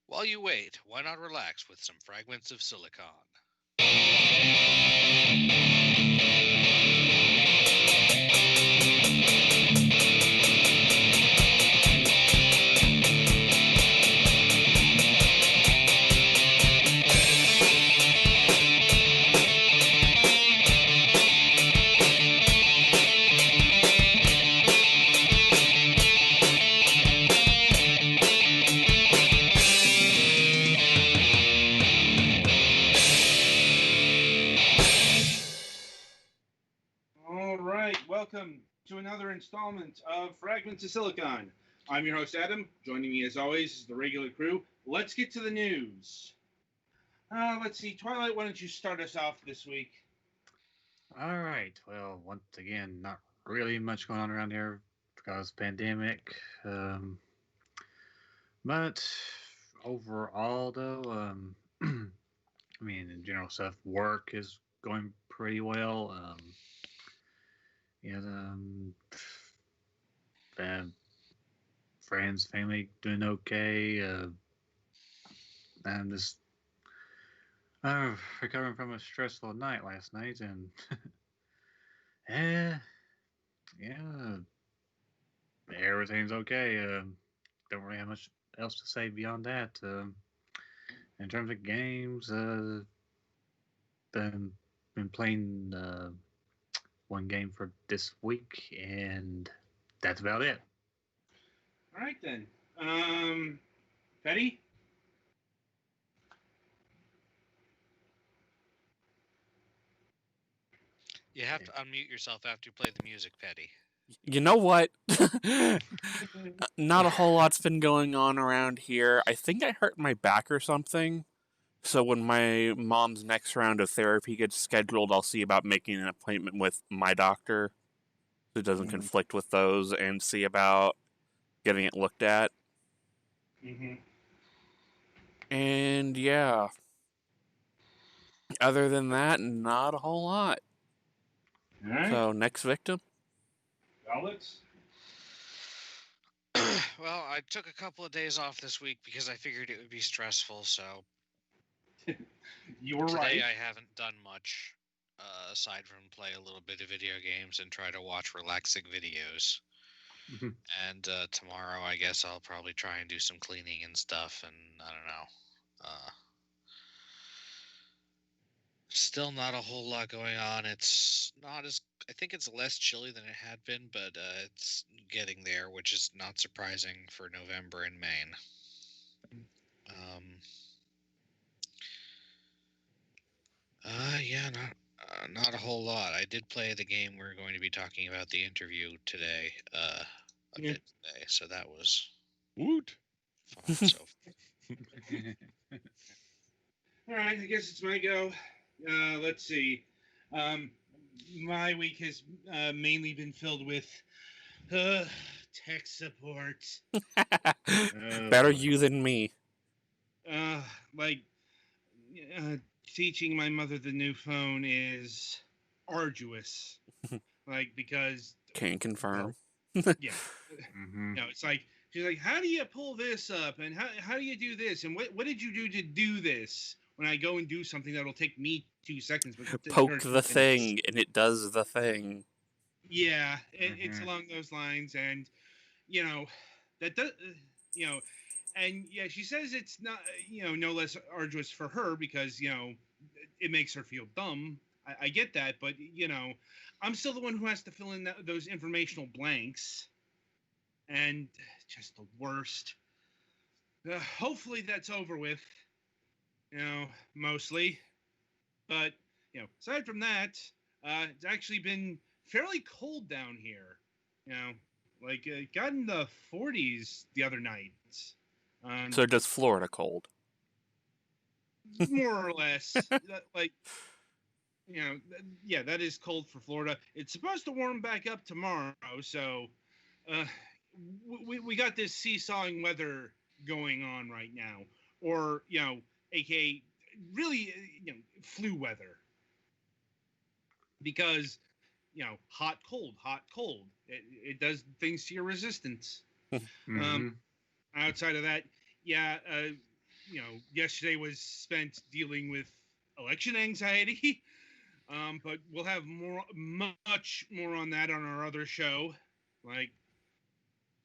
While you wait, why not relax with some fragments of silicon? All right, welcome to another installment of Fragments of Silicon. I'm your host, Adam. Joining me, as always, is the regular crew. Let's get to the news. Let's see, Twilight, why don't you start us off this week? All right. Well, once again, not really much going on around here because pandemic. But overall, though, I mean, in general stuff, work is going pretty well. Yeah, uh, friends, family doing okay. I'm just recovering from a stressful night last night, and eh, yeah, everything's okay. Don't really have much else to say beyond that. In terms of games, been been playing one game for this week, and that's about it. All right, then. Betty? You have to unmute yourself after you play the music, Petty. You know what? Not a whole lot's been going on around here. I think I hurt my back or something. So when my mom's next round of therapy gets scheduled, I'll see about making an appointment with my doctor so it doesn't conflict with those and see about getting it looked at. Mm-hmm. And yeah, other than that, not a whole lot. All right. So next victim. Alex? Well, I took a couple of days off this week because I figured it would be stressful, so You were today right. I haven't done much aside from play a little bit of video games and try to watch relaxing videos. And tomorrow, I guess I'll probably try and do some cleaning and stuff, and I don't know. Still not a whole lot going on. It's not as I think it's less chilly than it had been, but it's getting there, which is not surprising for November in Maine. Yeah, not a whole lot. I did play the game we're going to be talking about the interview today, a bit today, so that was Woot. fun. So All right, I guess it's my go. Let's see. My week has mainly been filled with tech support. Better you than me. Like teaching my mother the new phone is arduous. Like because Can't confirm. yeah, it's like she's like, how do you pull this up, and how do you do this, and what did you do to do this? When I go and do something that'll take me 2 seconds, but Poke the thing, and it does the thing. Yeah, it's along those lines, and that does, and yeah, she says it's not, no less arduous for her because it makes her feel dumb. I get that, but I'm still the one who has to fill in those informational blanks, and just the worst. Hopefully that's over with, mostly. But aside from that, it's actually been fairly cold down here. Like it got in the 40s the other night. So does Florida cold? More or less. Like, yeah, that is cold for Florida. It's supposed to warm back up tomorrow, so we got this seesawing weather going on right now, or aka really flu weather, because hot cold. It does things to your resistance. Outside of that, yeah, yesterday was spent dealing with election anxiety. But we'll have much more on that on our other show. Like,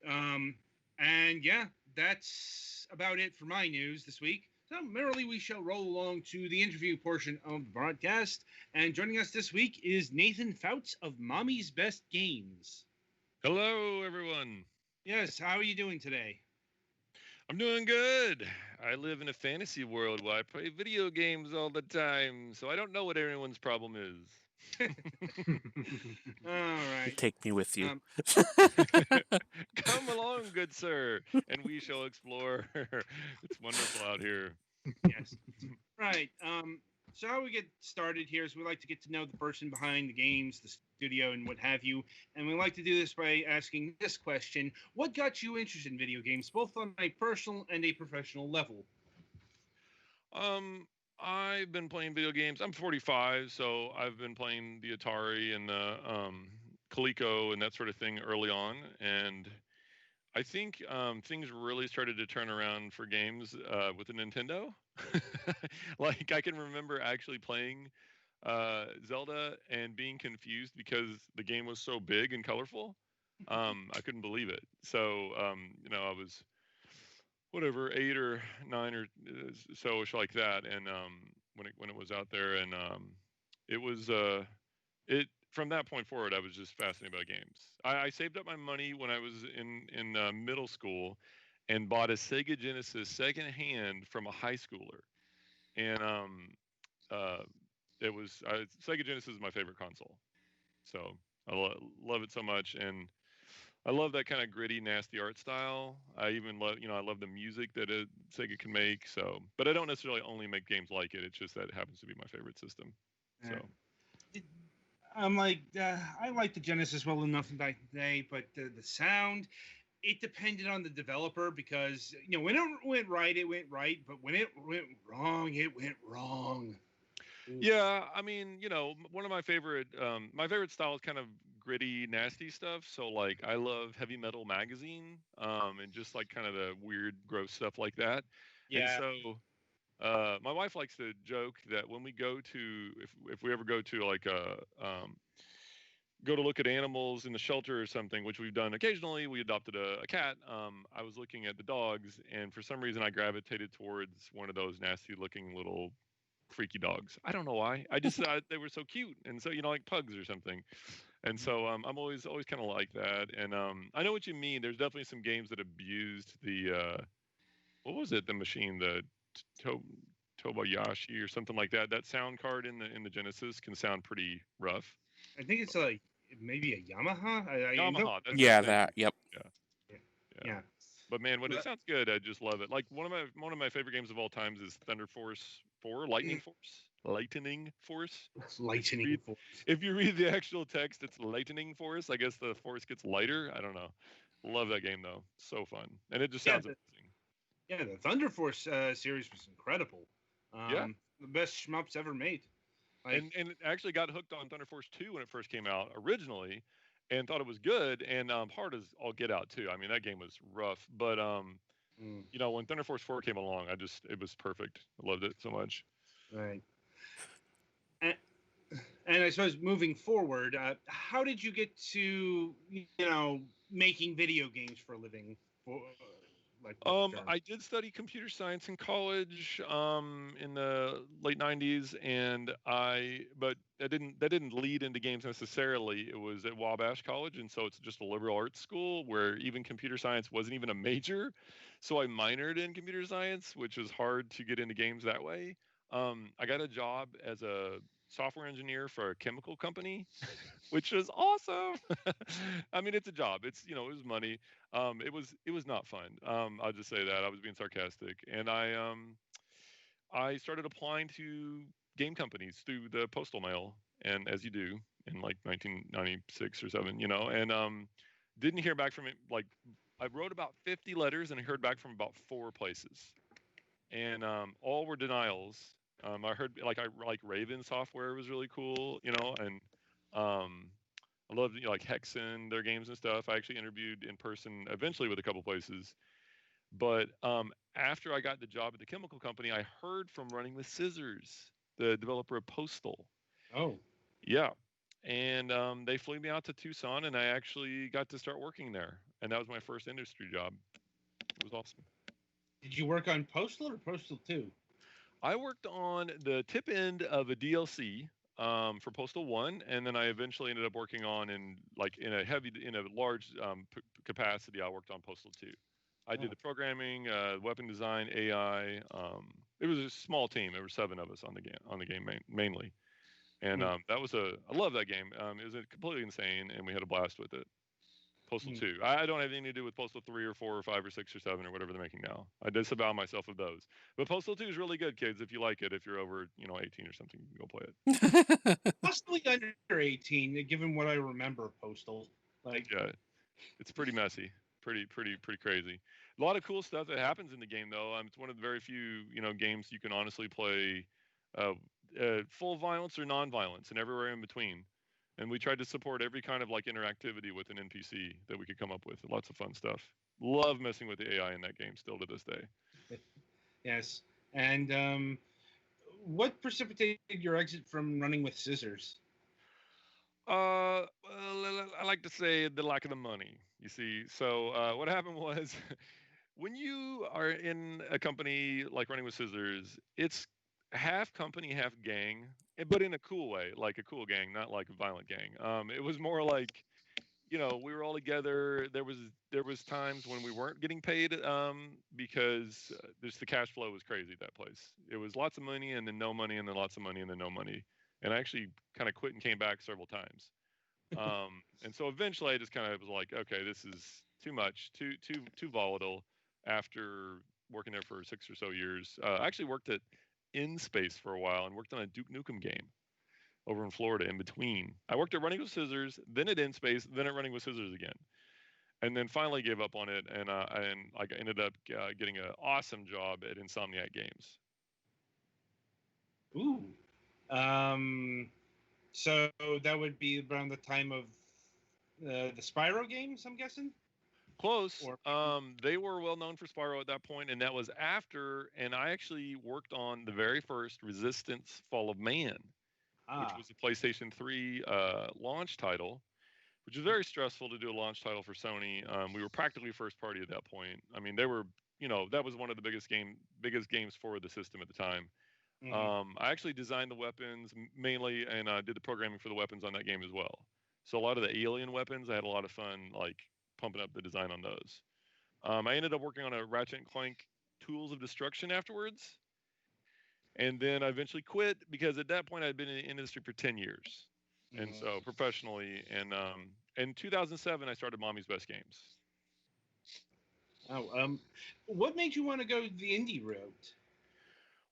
um, and yeah, that's about it for my news this week. So, merrily, we shall roll along to the interview portion of the broadcast. And joining us this week is Nathan Fouts of Mommy's Best Games. Hello, everyone. Yes, how are you doing today? I'm doing good. I live in a fantasy world where I play video games all the time, so I don't know what everyone's problem is. All right. Take me with you. Come along, good sir, and we shall explore. It's wonderful out here. Yes. Right. So how we get started here is we like to get to know the person behind the games, the studio, and what have you. And we like to do this by asking this question: what got you interested in video games, both on a personal and a professional level? I've been playing video games. I'm 45, so I've been playing the Atari and the Coleco and that sort of thing early on, and I think things really started to turn around for games with the Nintendo. Like I can remember actually playing Zelda and being confused because the game was so big and colorful. I couldn't believe it. So I was whatever 8 or 9 or so like that, and when it was out there, and it was it from that point forward, I was just fascinated by games. I saved up my money when I was in middle school, and bought a Sega Genesis secondhand from a high schooler, and uh, it was Sega Genesis is my favorite console, so I love it so much, and I love that kind of gritty, nasty art style. I even love, I love the music that Sega can make. So, but I don't necessarily only make games like it. It's just that it happens to be my favorite system. So. I'm like, I like the Genesis well enough back in the day, but the sound, it depended on the developer because, when it went right, it went right. But when it went wrong, it went wrong. Yeah, I mean, one of my favorite style is kind of gritty, nasty stuff. So like, I love Heavy Metal Magazine, and just like kind of the weird, gross stuff like that. Yeah. And so, my wife likes to joke that when we go to, if we ever go to like go to look at animals in the shelter or something, which we've done occasionally. We adopted a cat. I was looking at the dogs, and for some reason, I gravitated towards one of those nasty looking little freaky dogs. I don't know why. I just thought they were so cute, and so like pugs or something. And so I'm always kind of like that. And I know what you mean. There's definitely some games that abused the what was it? The machine, the to- Tobayashi or something like that. That sound card in the Genesis can sound pretty rough. I think it's like maybe a Yamaha. Yamaha. That's Yeah, the thing. that. Yep. Yeah. But man, when it sounds good, I just love it. Like one of my favorite games of all times is Thunder Force 4, Lightning Force. Lightning Force. Lightning Force. If you read the actual text, it's Lightning Force. I guess the force gets lighter. I don't know. Love that game though. So fun, and it just sounds amazing. Yeah, the Thunder Force series was incredible. Yeah, the best shmups ever made. And it actually got hooked on Thunder Force 2 when it first came out originally, and thought it was good, and hard as all get out too. I mean, that game was rough, but when Thunder Force 4 came along, it was perfect. I loved it so much. Right. And I suppose moving forward, how did you get to making video games for a living? I did study computer science in college in the late '90s, and but that didn't lead into games necessarily. It was at Wabash College, and so it's just a liberal arts school where even computer science wasn't even a major. So I minored in computer science, which was hard to get into games that way. I got a job as a software engineer for a chemical company, which was awesome. I mean, it's a job. It was money. It was not fun. I'll just say that I was being sarcastic, and I started applying to game companies through the postal mail, and as you do in like 1996 or 7, and didn't hear back from it. Like I wrote about 50 letters and I heard back from about 4 places, and all were denials. I heard like Raven Software was really cool, and I loved like Hexen, their games and stuff. I actually interviewed in person eventually with a couple places. But after I got the job at the chemical company, I heard from Running with Scissors, the developer of Postal. Oh. Yeah. And they flew me out to Tucson, and I actually got to start working there. And that was my first industry job. It was awesome. Did you work on Postal or Postal 2? I worked on the tip end of a DLC for Postal 1, and then I eventually ended up working on in a large capacity. I worked on Postal 2. I did the programming, weapon design, AI. It was a small team. There were 7 of us on the game mainly, and I love that game. It was completely insane, and we had a blast with it. Postal 2. I don't have anything to do with Postal 3 or 4 or 5 or 6 or 7 or whatever they're making now. I disavow myself of those. But Postal 2 is really good, kids. If you like it, if you're over 18 or something, you can go play it. Possibly under 18, given what I remember of Postal. Yeah, it's pretty messy, pretty crazy. A lot of cool stuff that happens in the game, though. It's one of the very few games you can honestly play full violence or non-violence and everywhere in between. And we tried to support every kind of interactivity with an NPC that we could come up with. Lots of fun stuff. Love messing with the AI in that game still to this day. Yes. And what precipitated your exit from Running with Scissors? Well, I like to say the lack of the money. You see, so what happened was, when you are in a company like Running with Scissors, it's half company, half gang, but in a cool way, like a cool gang, not like a violent gang. It was more like, we were all together. There was times when we weren't getting paid because just the cash flow was crazy at that place. It was lots of money and then no money and then lots of money and then no money. And I actually kind of quit and came back several times. And so eventually I just kind of was like, okay, this is too much, too volatile. After working there for 6 or so years, I actually worked at In Space for a while and worked on a Duke Nukem game over in Florida in between. I worked at Running with Scissors, then at In Space, then at Running with Scissors again, and then finally gave up on it. And I ended up getting an awesome job at Insomniac Games. Ooh. So that would be around the time of the Spyro games, I'm guessing? Close. They were well known for Spyro at that point, and that was after. And I actually worked on the very first Resistance: Fall of Man, which was a PlayStation 3 launch title, which was very stressful to do a launch title for Sony. We were practically first party at that point. I mean, they were, that was one of the biggest games for the system at the time. I actually designed the weapons mainly, and did the programming for the weapons on that game as well. So a lot of the alien weapons, I had a lot of fun pumping up the design on those. I ended up working on a Ratchet & Clank Tools of Destruction afterwards. And then I eventually quit because at that point I'd been in the industry for 10 years. And so professionally, and in 2007, I started Mommy's Best Games. Oh, what made you want to go the indie route?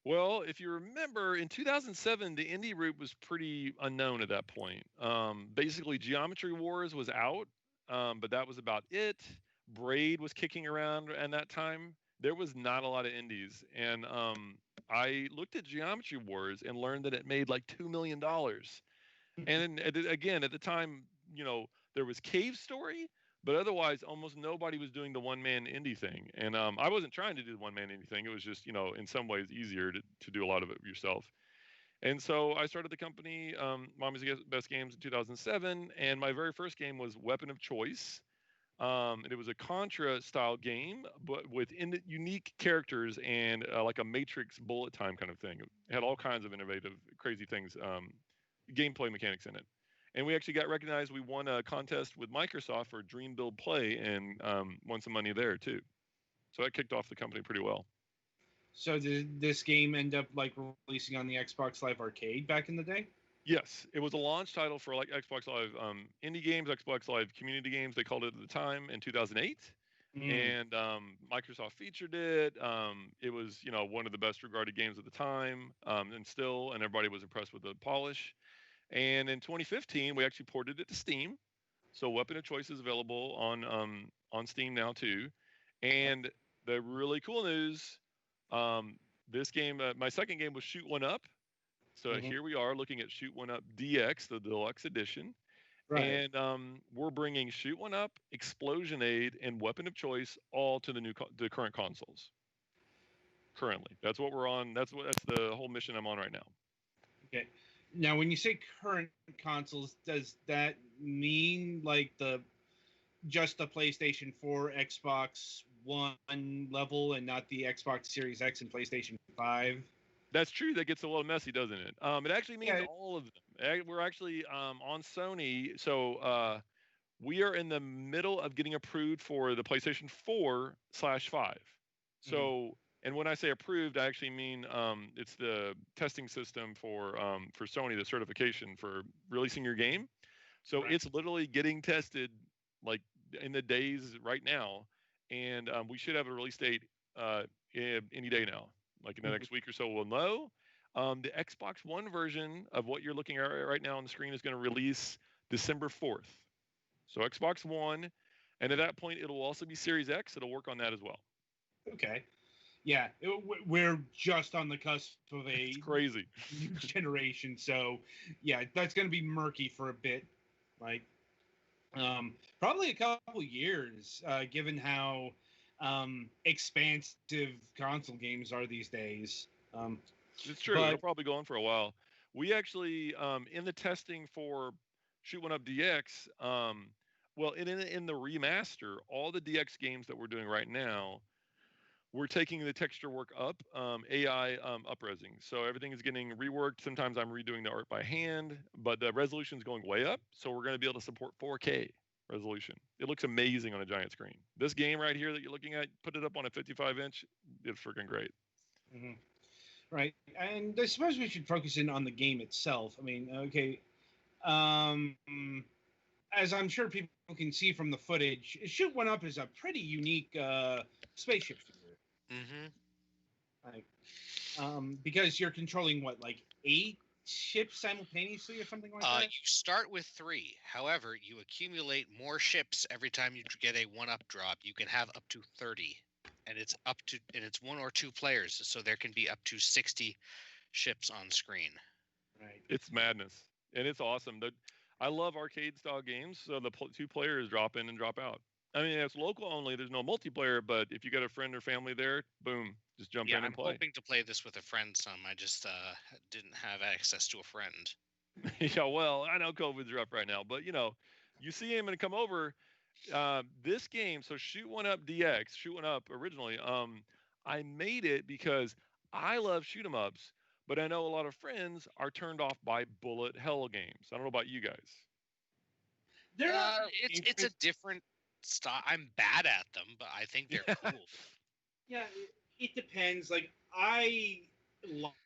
Well, if you remember, in 2007, the indie route was pretty unknown at that point. Basically, Geometry Wars was out, but that was about it. Braid was kicking around at that time. There was not a lot of indies. And I looked at Geometry Wars and learned that it made like $2 million. And again, at the time, there was Cave Story, but otherwise, almost nobody was doing the one-man indie thing. And I wasn't trying to do the one-man indie thing. It was just, in some ways easier to do a lot of it yourself. And so I started the company, Mommy's Best Games, in 2007. And my very first game was Weapon of Choice. And it was a Contra-style game, but with unique characters and like a Matrix bullet time kind of thing. It had all kinds of innovative, crazy things, gameplay mechanics in it. And we actually got recognized. We won a contest with Microsoft for Dream Build Play and won some money there too. So that kicked off the company pretty well. So did this game end up releasing on the Xbox Live Arcade back in the day? Yes, it was a launch title for Xbox Live indie games, Xbox Live community games, they called it at the time, in 2008. And Microsoft featured it. It was, one of the best regarded games at the time, and everybody was impressed with the polish. And in 2015, we actually ported it to Steam. So Weapon of Choice is available on Steam now too. And the really cool news, this game, my second game was Shoot One Up. So here we are looking at Shoot One Up DX, the deluxe edition. Right. And we're bringing Shoot One Up, Explosion Aid, and Weapon of Choice all to the current consoles. Currently, that's what we're on. That's the whole mission I'm on right now. Okay. Now, when you say current consoles, does that mean like just the PlayStation 4, Xbox One level, and not the Xbox Series X and PlayStation 5? That's true. That gets a little messy, doesn't it? It actually means Yeah. all of them. We're actually on Sony, so we are in the middle of getting approved for the PlayStation 4/5. So, and when I say approved, I actually mean it's the testing system for Sony, the certification for releasing your game. So Right. it's literally getting tested like in the days right now, and we should have a release date any day now. Like in the next week or so, we'll know. The Xbox One version of what you're looking at right now on the screen is going to release December 4th. So Xbox One, and at that point, it'll also be Series X. It'll work on that as well. Okay. Yeah, we're just on the cusp of It's crazy. new generation, so yeah, that's going to be murky for a bit. Like, probably a couple years, given how expansive console games are these days. It's true. It'll probably go on for a while. We actually, in the testing for Shoot One Up DX, well, in the remaster, all the DX games that we're doing right now, we're taking the texture work up, AI upresing. So everything is getting reworked. Sometimes I'm redoing the art by hand, but the resolution is going way up. So we're going to be able to support 4K resolution. It looks amazing on a giant screen. This game right here that you're looking at, put it up on a 55-inch, it's freaking great. Mm-hmm. Right, and I suppose we should focus in on the game itself. I mean, okay, as I'm sure people can see from the footage, Shoot One Up is a pretty unique spaceship figure. Like, because you're controlling what, like 8 ships simultaneously or something like that? You start with 3. However, you accumulate more ships every time you get a 1-up drop. You can have up to 30. And it's 1 or 2 players, so there can be up to 60 ships on screen. Right. It's madness, and it's awesome. I love arcade-style games, so the 2 players drop in and drop out. I mean, it's local only. There's no multiplayer, but if you got a friend or family there, boom, just jump in and play. I'm hoping to play this with a friend some. I just didn't have access to a friend. Yeah, well, I know COVID's rough right now, but you see him and come over. This game, so Shoot One Up DX, Shoot One Up originally, I made it because I love shoot 'em ups, but I know a lot of friends are turned off by bullet hell games. I don't know about you guys. It's a different style. I'm bad at them, but I think they're cool. Yeah, it depends. Like, I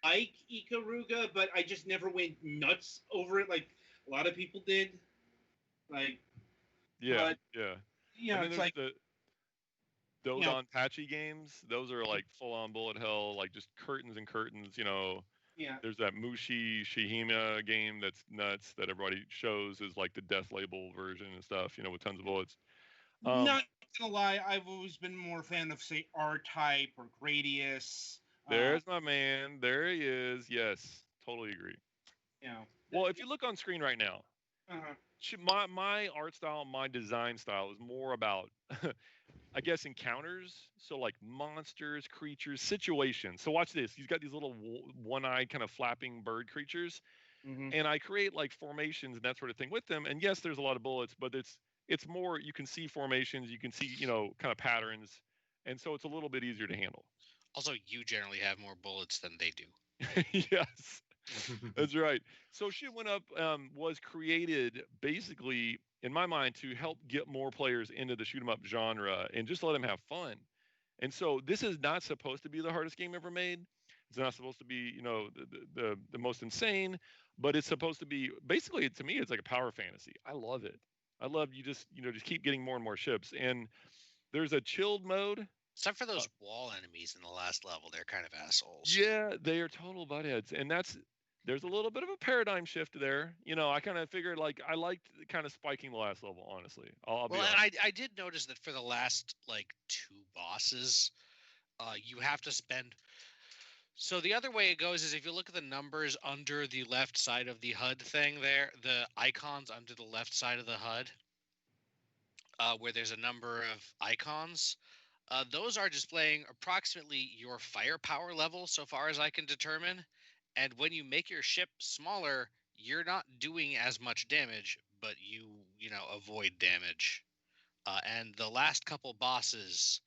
like Ikaruga, but I just never went nuts over it like a lot of people did. Like, yeah. You know, it's like the Dodon Patchy games. Those are like full on bullet hell, like just curtains and curtains. Yeah. There's that Mushi Shihima game that's nuts that everybody shows is like the Death Label version and stuff. With tons of bullets. Not gonna lie, I've always been more a fan of, say, R-Type or Gradius. There's my man. There he is. Yes, totally agree. Well, if you look on screen right now, my art style, my design style is more about, I guess, encounters. So like monsters, creatures, situations. So watch this. He's got these little one-eyed kind of flapping bird creatures, and I create like formations and that sort of thing with them. And yes, there's a lot of bullets, but it's more, you can see formations, you can see kind of patterns, and so it's a little bit easier to handle. Also, you generally have more bullets than they do. Yes, that's right. So Shoot One Up was created basically, in my mind, to help get more players into the shoot 'em up genre and just let them have fun. And so this is not supposed to be the hardest game ever made. It's not supposed to be, the most insane, but it's supposed to be, basically, to me, it's like a power fantasy. I love it. I love you just keep getting more and more ships. And there's a chilled mode. Except for those wall enemies in the last level, they're kind of assholes. Yeah, they are total buttheads, and there's a little bit of a paradigm shift there. I kind of figured I liked kind of spiking the last level, honestly. I'll be honest. I did notice that for the last 2 bosses, you have to spend So the other way it goes is if you look at the numbers under the left side of the HUD thing there, the icons under the left side of the HUD, where there's a number of icons, those are displaying approximately your firepower level so far as I can determine. And when you make your ship smaller, you're not doing as much damage, but you avoid damage. And the last couple bosses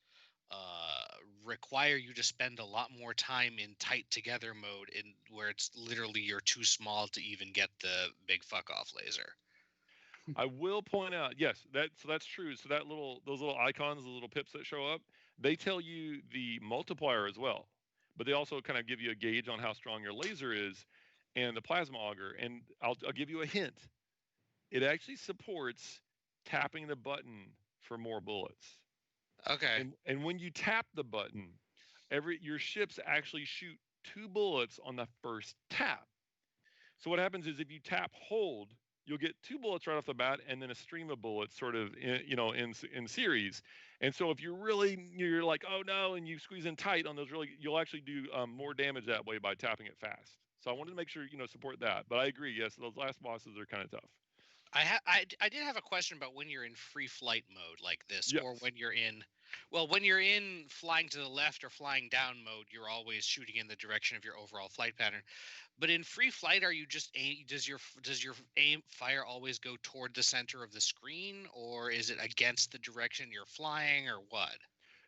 require you to spend a lot more time in tight together mode, in where it's literally you're too small to even get the big fuck off laser. I will point out, yes, that's true. So those little icons, the little pips that show up, they tell you the multiplier as well, but they also kind of give you a gauge on how strong your laser is, and the plasma auger. And I'll give you a hint. It actually supports tapping the button for more bullets. Okay. And when you tap the button, your ships actually shoot 2 bullets on the first tap. So what happens is if you tap hold, you'll get 2 bullets right off the bat, and then a stream of bullets sort of in series. And so if you're like, oh no, and you squeeze in tight on those, you'll actually do more damage that way by tapping it fast. So I wanted to make sure support that. But I agree, yes, those last bosses are kind of tough. I did have a question about when you're in free flight mode like this, Yes. or when you're in flying to the left or flying down mode, you're always shooting in the direction of your overall flight pattern. But in free flight, are you just does your aim fire always go toward the center of the screen, or is it against the direction you're flying, or what?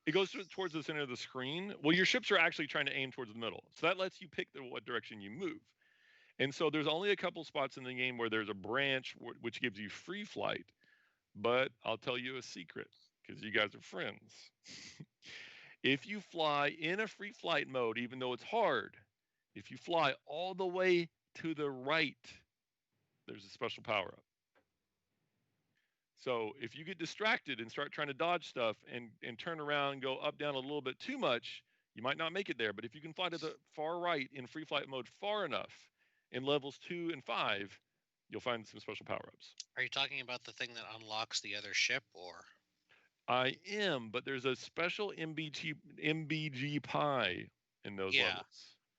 It goes towards the center of the screen. Well, your ships are actually trying to aim towards the middle, so that lets you pick what direction you move. And so there's only a couple spots in the game where there's a branch which gives you free flight. But I'll tell you a secret, because you guys are friends. If you fly in a free flight mode, even though it's hard, if you fly all the way to the right, there's a special power up. So if you get distracted and start trying to dodge stuff and turn around and go up, down a little bit too much, you might not make it there. But if you can fly to the far right in free flight mode far enough in levels 2 and 5, you'll find some special power-ups. Are you talking about the thing that unlocks the other ship, or? I am, but there's a special MBG pie in those levels.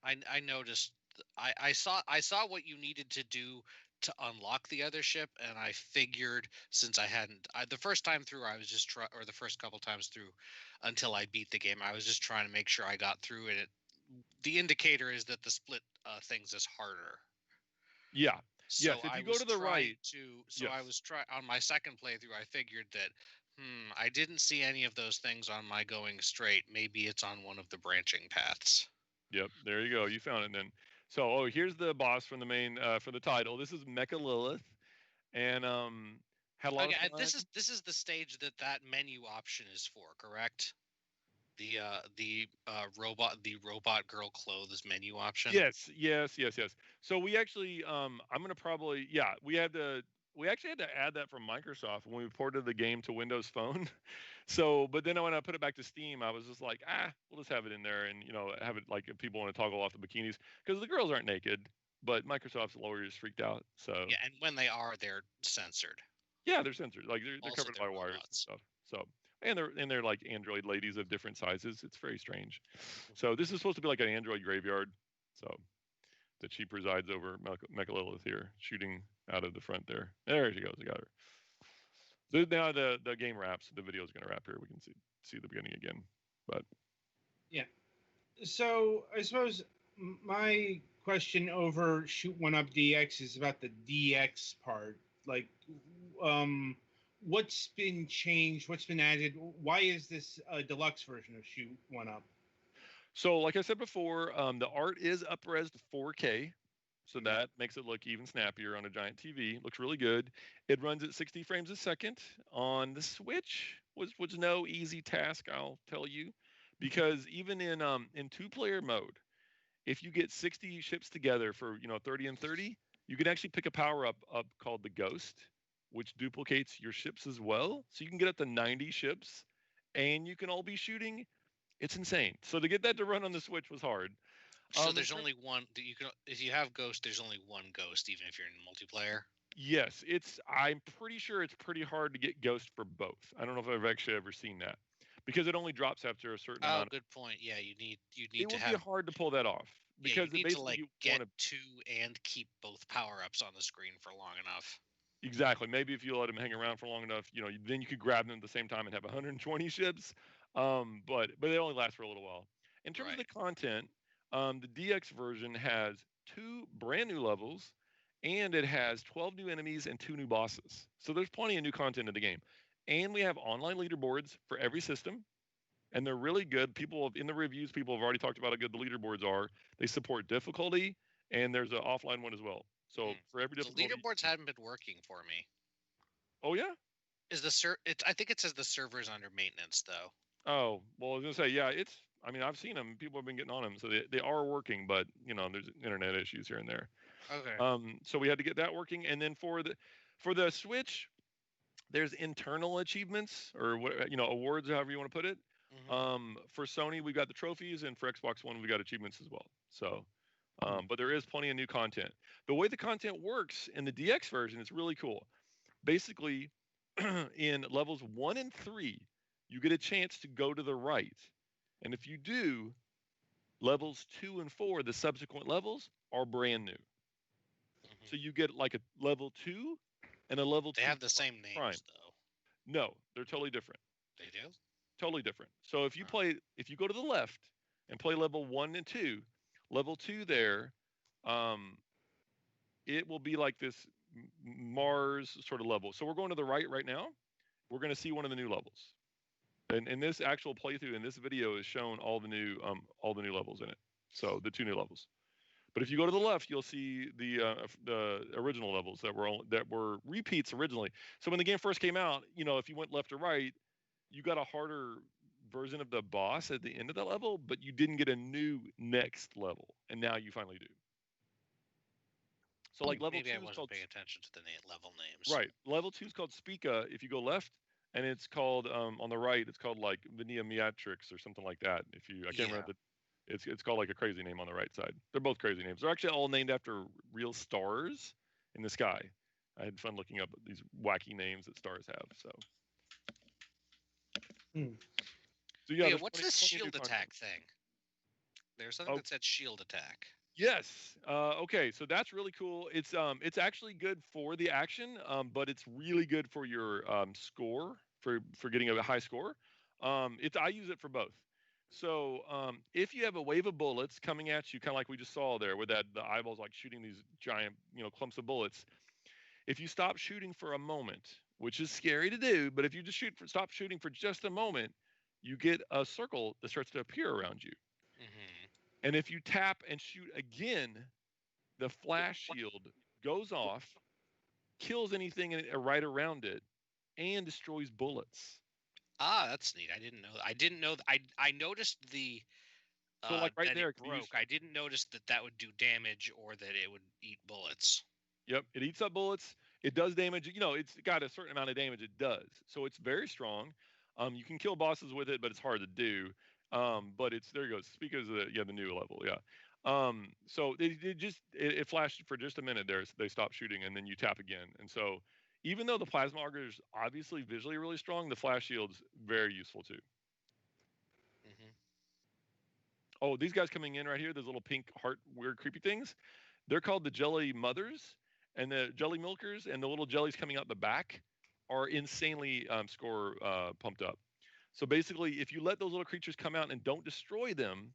I noticed. I saw what you needed to do to unlock the other ship, and I figured since the first time through, I was just or the first couple times through, until I beat the game, I was just trying to make sure I got through it. The indicator is that the split things is harder. Yeah. So yes, if you go to the right. I was on my second playthrough, I figured that I didn't see any of those things on my going straight. Maybe it's on one of the branching paths. Yep, there you go. You found it then. So, here's the boss from the main for the title. This is Mecha Lilith, and had a lot of fun. This is the stage that menu option is for, correct? The robot girl clothes menu option. Yes. So we actually I'm gonna probably we actually had to add that from Microsoft when we ported the game to Windows Phone. So, but then when I put it back to Steam, I was just like, we'll just have it in there, and have it like if people want to toggle off the bikinis, because the girls aren't naked, but Microsoft's lawyers freaked out. So yeah, and when they are, they're censored. Yeah, they're censored. Like they're covered by wires and stuff. So and they're like android ladies of different sizes. It's very strange. So this is supposed to be like an android graveyard. So that she presides over Mecha Lilith here, shooting out of the front there. There she goes. I got her. So now the game wraps. The video is going to wrap here. We can see the beginning again. But yeah. So I suppose my question over Shoot 1 Up DX is about the DX part. Like, what's been changed? What's been added? Why is this a deluxe version of Shoot 1 Up? So, like I said before, the art is up-res to 4K. So that makes it look even snappier on a giant TV. Looks really good. It runs at 60 frames a second on the Switch. Was no easy task, I'll tell you, because even in 2-player mode, if you get 60 ships together for 30 and 30, you can actually pick a power up called the Ghost, which duplicates your ships as well. So you can get up to 90 ships, and you can all be shooting. It's insane. So to get that to run on the Switch was hard. So there's only one that you can. If you have Ghost, there's only one Ghost, even if you're in multiplayer. Yes, I'm pretty sure it's pretty hard to get Ghost for both. I don't know if I've actually ever seen that, because it only drops after a certain Oh, amount. good point. Yeah, you need It to would have. be hard to pull that off Yeah, because you need to like you get want to. 2 and keep both power ups on the screen for long enough. Exactly. Maybe if you let them hang around for long enough, then you could grab them at the same time and have 120 ships. But they only last for a little while. In terms of the content, the DX version has 2 brand new levels, and it has 12 new enemies and 2 new bosses. So there's plenty of new content in the game, and we have online leaderboards for every system, and they're really good. In the reviews, people have already talked about how good the leaderboards are. They support difficulty, and there's an offline one as well. So for every The difficulty, leaderboards haven't been working for me. oh yeah. Is the I think it says the server's under maintenance though. Oh, well, I was gonna say, yeah, I mean, I've seen them. People have been getting on them, so they are working, but there's internet issues here and there. Okay. So we had to get that working, and then for the Switch, there's internal achievements or what awards, however you want to put it. For Sony, we got the trophies, and for Xbox One, we got achievements as well. So, but there is plenty of new content. The way the content works in the DX version is really cool. Basically, in levels 1 and 3, you get a chance to go to the right. And if you do, levels 2 and 4, the subsequent levels, are brand new. So you get like a level 2 and a level 2. They have the same names, prime. though. No, they're totally different. They do? Totally different. So if you go to the left and play level 1 and 2, level 2 there, it will be like this Mars sort of level. So we're going to the right now. We're going to see one of the new levels. And in this actual playthrough, in this video, is shown all the new levels in it. So the 2 new levels. But if you go to the left, you'll see the original levels that were repeats originally. So when the game first came out, if you went left or right, you got a harder version of the boss at the end of that level, but you didn't get a new next level, and now you finally do. So like level 2 I wasn't paying attention to the level names. Right. Level 2 is called Spica if you go left, and it's called on the right, it's called like Venia Meatrix or something like that. I can't remember it's called like a crazy name on the right side. They're both crazy names. They're actually all named after real stars in the sky. I had fun looking up these wacky names that stars have. So yeah, what's this shield attack thing? There's something that said shield attack. Yes. Okay. So that's really cool. It's actually good for the action, but it's really good for your score for getting a high score. I use it for both. So if you have a wave of bullets coming at you, kind of like we just saw there, where the eyeballs like shooting these giant clumps of bullets. If you stop shooting for a moment, which is scary to do, but if you just stop shooting for just a moment, you get a circle that starts to appear around you. And if you tap and shoot again, the flash shield goes off, kills anything right around it, and destroys bullets. Ah, that's neat. I didn't know. I noticed the. So like right there, it broke. I didn't notice that would do damage or that it would eat bullets. Yep, it eats up bullets. It does damage. It's got a certain amount of damage. It does. So it's very strong. You can kill bosses with it, but it's hard to do. But there you go. Speak of the new level. Yeah. So it flashed for just a minute there. They stopped shooting, and then you tap again. And so even though the plasma auger is obviously visually really strong, the flash shield's very useful too. Oh, these guys coming in right here, those little pink heart weird creepy things, they're called the jelly mothers, and the jelly milkers, and the little jellies coming out the back are insanely score pumped up. So basically, if you let those little creatures come out and don't destroy them,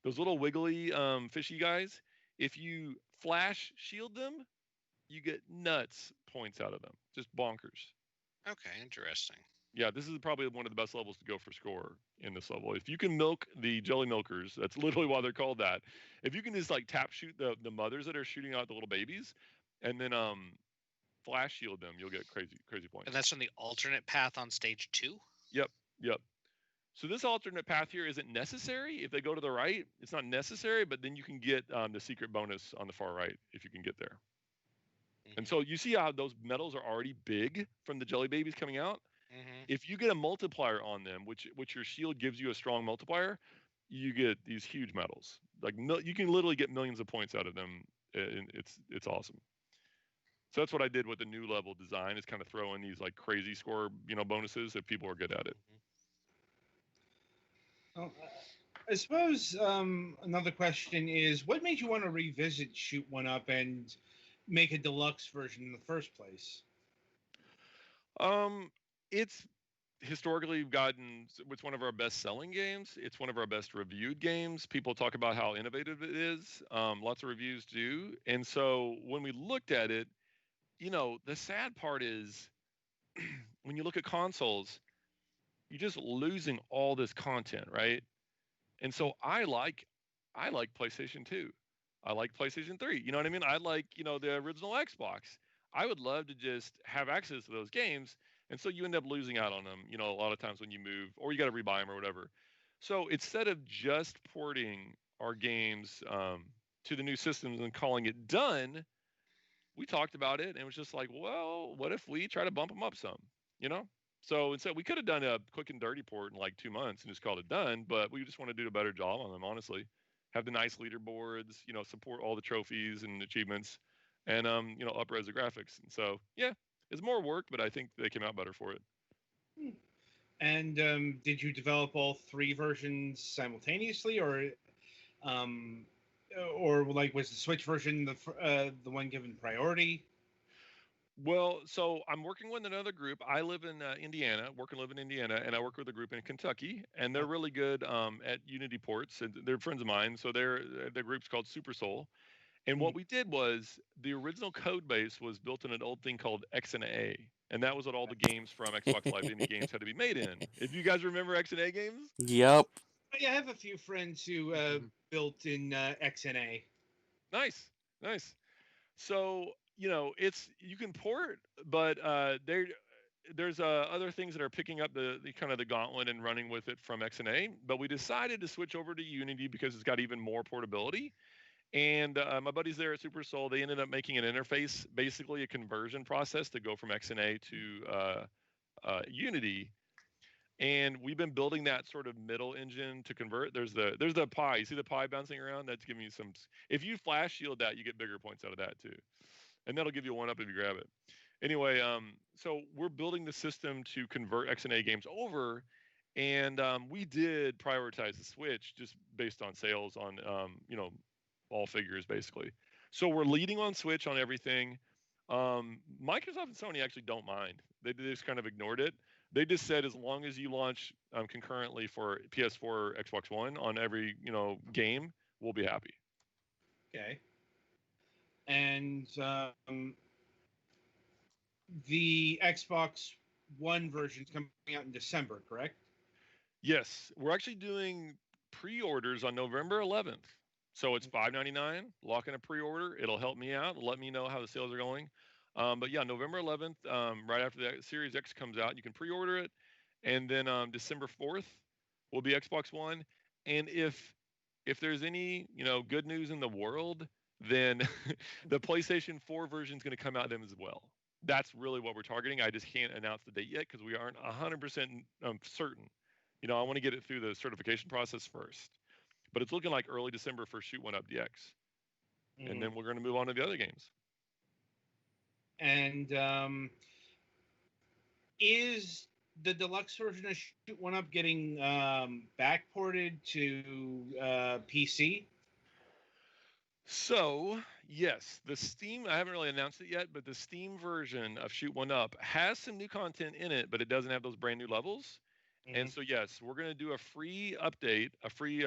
those little wiggly fishy guys, if you flash shield them, you get nuts points out of them. Just bonkers. Okay, interesting. Yeah, this is probably one of the best levels to go for score in this level. If you can milk the jelly milkers, that's literally why they're called that. If you can just like tap shoot the mothers that are shooting out the little babies, and then flash shield them, you'll get crazy points. And that's from the alternate path on stage 2? Yep. So this alternate path here isn't necessary. If they go to the right, it's not necessary, but then you can get the secret bonus on the far right if you can get there. And so you see how those medals are already big from the jelly babies coming out? If you get a multiplier on them, which your shield gives you a strong multiplier, you get these huge medals. Like you can literally get millions of points out of them. And it's awesome. So that's what I did with the new level design, is kind of throw in these like crazy score bonuses if people are good at it. Well, I suppose another question is, what made you want to revisit Shoot One Up and make a deluxe version in the first place? It's historically gotten it's one of our best selling games. It's one of our best reviewed games. People talk about how innovative it is. Lots of reviews do. And so when we looked at it, the sad part is when you look at consoles, you're just losing all this content, right? And so I like PlayStation 2. I like PlayStation 3. You know what I mean? I like, the original Xbox. I would love to just have access to those games. And so you end up losing out on them, a lot of times when you move or you got to rebuy them or whatever. So instead of just porting our games to the new systems and calling it done, we talked about it and it was just like, well, what if we try to bump them up some, you know? So instead, we could have done a quick and dirty port in like 2 months and just called it done, but we just want to do a better job on them, honestly. Have the nice leaderboards, support all the trophies and achievements, and up-res the graphics. And so, yeah, it's more work, but I think they came out better for it. And did you develop all three versions simultaneously, um, or like was the Switch version the one given priority? Well, so I'm working with another group. I live in Indiana, live in Indiana, and I work with a group in Kentucky, and they're really good at Unity ports, and they're friends of mine. So their group's called Super Soul. And what we did was the original code base was built in an old thing called XNA, and that was what all the games from Xbox Live Indie Games had to be made in. If you guys remember XNA games? Yep. Yeah, I have a few friends who built in XNA. Nice, nice. So it's you can port, but there's other things that are picking up the kind of the gauntlet and running with it from XNA. But we decided to switch over to Unity because it's got even more portability. And my buddies there at Super Soul, they ended up making an interface, basically a conversion process to go from XNA to Unity. And we've been building that sort of middle engine to convert. There's the pie. You see the pie bouncing around? That's giving you some. If you flash shield that, you get bigger points out of that too, and that'll give you one up if you grab it. Anyway, so we're building the system to convert XNA games over, and we did prioritize the Switch just based on sales on all figures basically. So we're leading on Switch on everything. Microsoft and Sony actually don't mind. They just kind of ignored it. They just said as long as you launch concurrently for PS4 or Xbox One on every game, we'll be happy. Okay. And the Xbox One version is coming out in December, correct? Yes, we're actually doing pre-orders on November 11th. So it's $5.99. Lock in a pre-order. It'll help me out. Let me know how the sales are going. But yeah, November 11th, right after the Series X comes out, you can pre-order it, and then December 4th will be Xbox One. And if there's any good news in the world, then the PlayStation 4 version is going to come out then as well. That's really what we're targeting. I just can't announce the date yet because we aren't 100% certain. I want to get it through the certification process first. But it's looking like early December for Shoot One Up DX. And then we're going to move on to the other games. And is the deluxe version of Shoot One Up getting backported to PC? So, yes, the Steam, I haven't really announced it yet, but the Steam version of Shoot One Up has some new content in it, but it doesn't have those brand new levels. And so, yes, we're going to do a free update, a free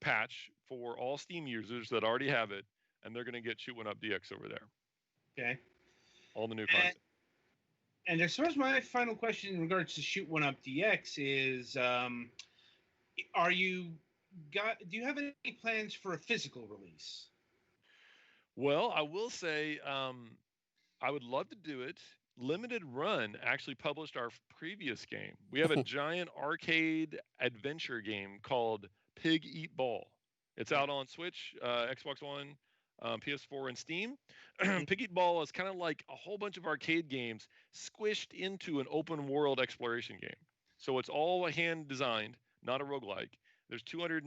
patch for all Steam users that already have it, and they're going to get Shoot One Up DX over there. Okay. All the new content. And I suppose my final question in regards to Shoot One Up DX is, do you have any plans for a physical release? Well, I will say I would love to do it. Limited Run actually published our previous game. We have a giant arcade adventure game called Pig Eat Ball. It's out on Switch, Xbox One, PS4, and Steam. Pig Eat Ball is kind of like a whole bunch of arcade games squished into an open world exploration game. So it's all hand designed, not a roguelike. There's 200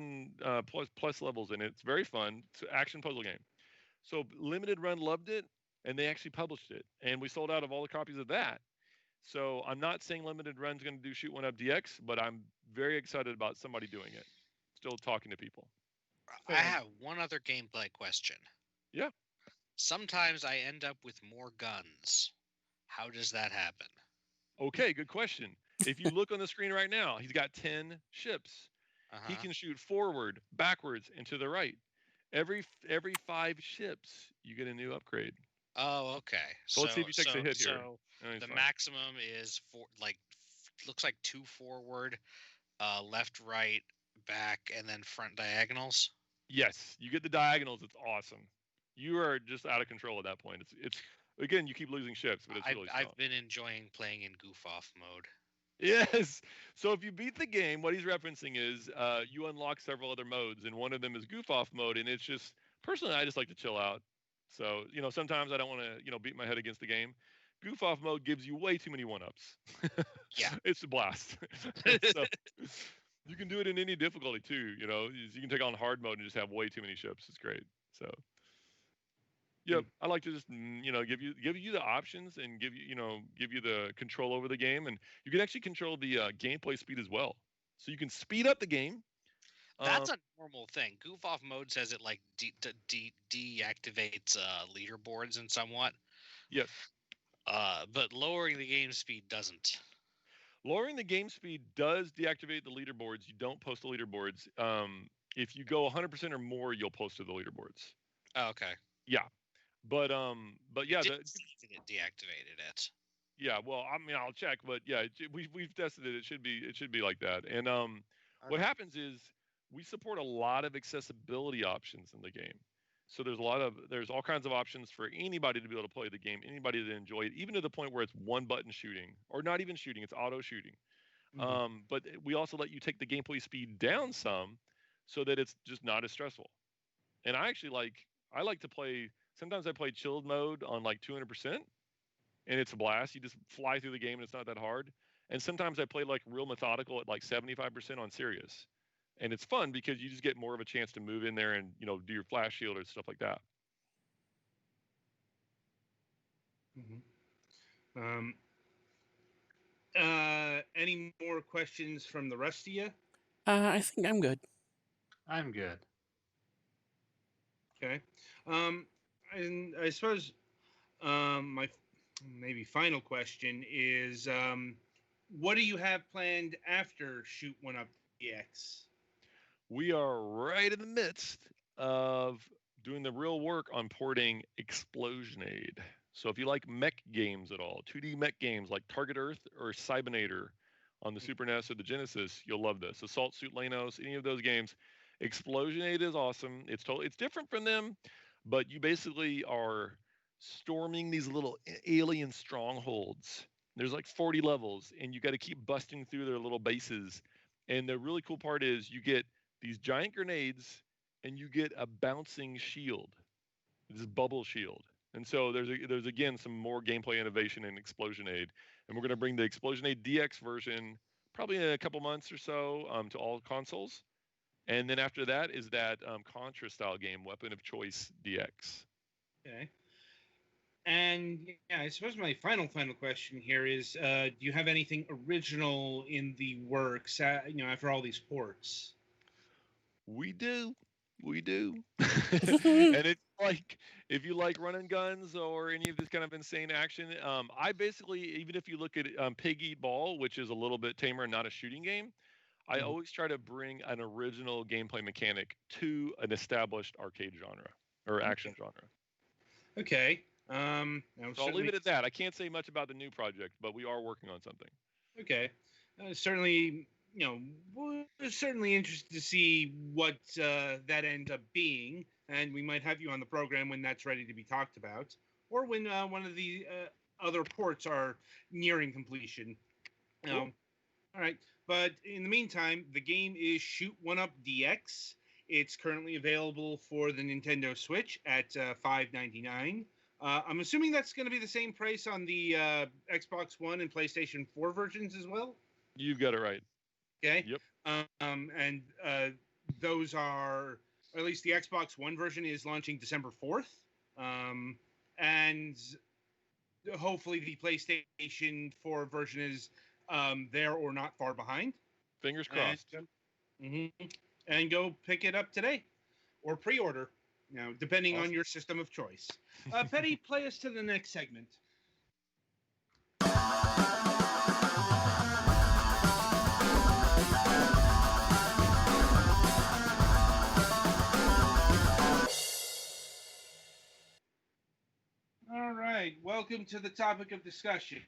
plus levels in it. It's very fun. It's an action puzzle game. So Limited Run loved it, and they actually published it. And we sold out of all the copies of that. So I'm not saying Limited Run's going to do Shoot One Up DX, but I'm very excited about somebody doing it. still talking to people. I have one other gameplay question. Yeah. Sometimes I end up with more guns. How does that happen? Okay, good question. If you look on the screen right now, he's got 10 ships. He can shoot forward, backwards, and to the right. Every 5 ships, you get a new upgrade. Oh, okay. So let's see if he takes a hit here. So the maximum is looks like 2 forward, left, right, back, and then front diagonals. Yes, you get the diagonals. It's awesome. You are just out of control at that point. It's again, you keep losing ships, but it's really strong. I've been enjoying playing in goof off mode. Yes. So if you beat the game, what he's referencing is you unlock several other modes, and one of them is goof off mode. And it's just personally, I just like to chill out. So sometimes I don't want to beat my head against the game. Goof off mode gives you way too many 1-ups. Yeah, it's a blast. So you can do it in any difficulty too. You can take on hard mode and just have way too many ships. It's great. So. Yep, I like to just give you the options and give you the control over the game, and you can actually control the gameplay speed as well. So you can speed up the game. That's a normal thing. Goof off mode says it like deactivates leaderboards and somewhat. Yes. But lowering the game speed doesn't. Lowering the game speed does deactivate the leaderboards. You don't post the leaderboards. If you go 100% or more, you'll post to the leaderboards. Oh, okay. Yeah. But yeah, it deactivated it. Yeah, well, I mean, I'll check, but yeah, we've tested it. It should be like that. And what happens is we support a lot of accessibility options in the game. So there's all kinds of options for anybody to be able to play the game, anybody to enjoy it, even to the point where it's one button shooting, or not even shooting, it's auto shooting. But we also let you take the gameplay speed down some, so that it's just not as stressful. And I like to play. Sometimes I play chilled mode on like 200%, and it's a blast. You just fly through the game, and it's not that hard. And sometimes I play like real methodical at like 75% on serious, and it's fun because you just get more of a chance to move in there and do your flash shield or stuff like that. Any more questions from the rest of you? I think I'm good. I'm good. Okay. And I suppose my maybe final question is, what do you have planned after Shoot 1-Up DX? We are right in the midst of doing the real work on porting Explosionade. So if you like mech games at all, 2D mech games like Target Earth or Cybinator on the Super NES or the Genesis, you'll love this. Assault Suit Lanos, any of those games, Explosionade is awesome. It's different from them, but you basically are storming these little alien strongholds. There's like 40 levels, and you got to keep busting through their little bases. And the really cool part is you get these giant grenades, and you get a bouncing shield, this bubble shield. And so there's again some more gameplay innovation in Explosionade, and we're going to bring the Explosionade DX version probably in a couple months or so to all consoles. And then after that is that Contra style game, Weapon of Choice DX. Okay. And yeah, I suppose my final question here is, do you have anything original in the works? After all these ports. We do. And it's like, if you like running guns or any of this kind of insane action, I basically, even if you look at Pig Eat Ball, which is a little bit tamer and not a shooting game, I always try to bring an original gameplay mechanic to an established arcade genre or action genre. Okay. So I'll leave it at that. I can't say much about the new project, but we are working on something. Okay. Certainly, we're certainly interested to see what that ends up being, and we might have you on the program when that's ready to be talked about, or when one of the other ports are nearing completion. Cool. All right. But in the meantime, the game is Shoot 1-Up DX. It's currently available for the Nintendo Switch at $5.99. I'm assuming that's going to be the same price on the Xbox One and PlayStation 4 versions as well? You've got it right. Okay. Yep. And those are, or at least the Xbox One version is launching December 4th. And hopefully the PlayStation 4 version is there or not far behind. Fingers crossed. and go pick it up today or pre-order, depending on your system of choice. Petty, play us to the next segment. All right, welcome to the topic of discussion.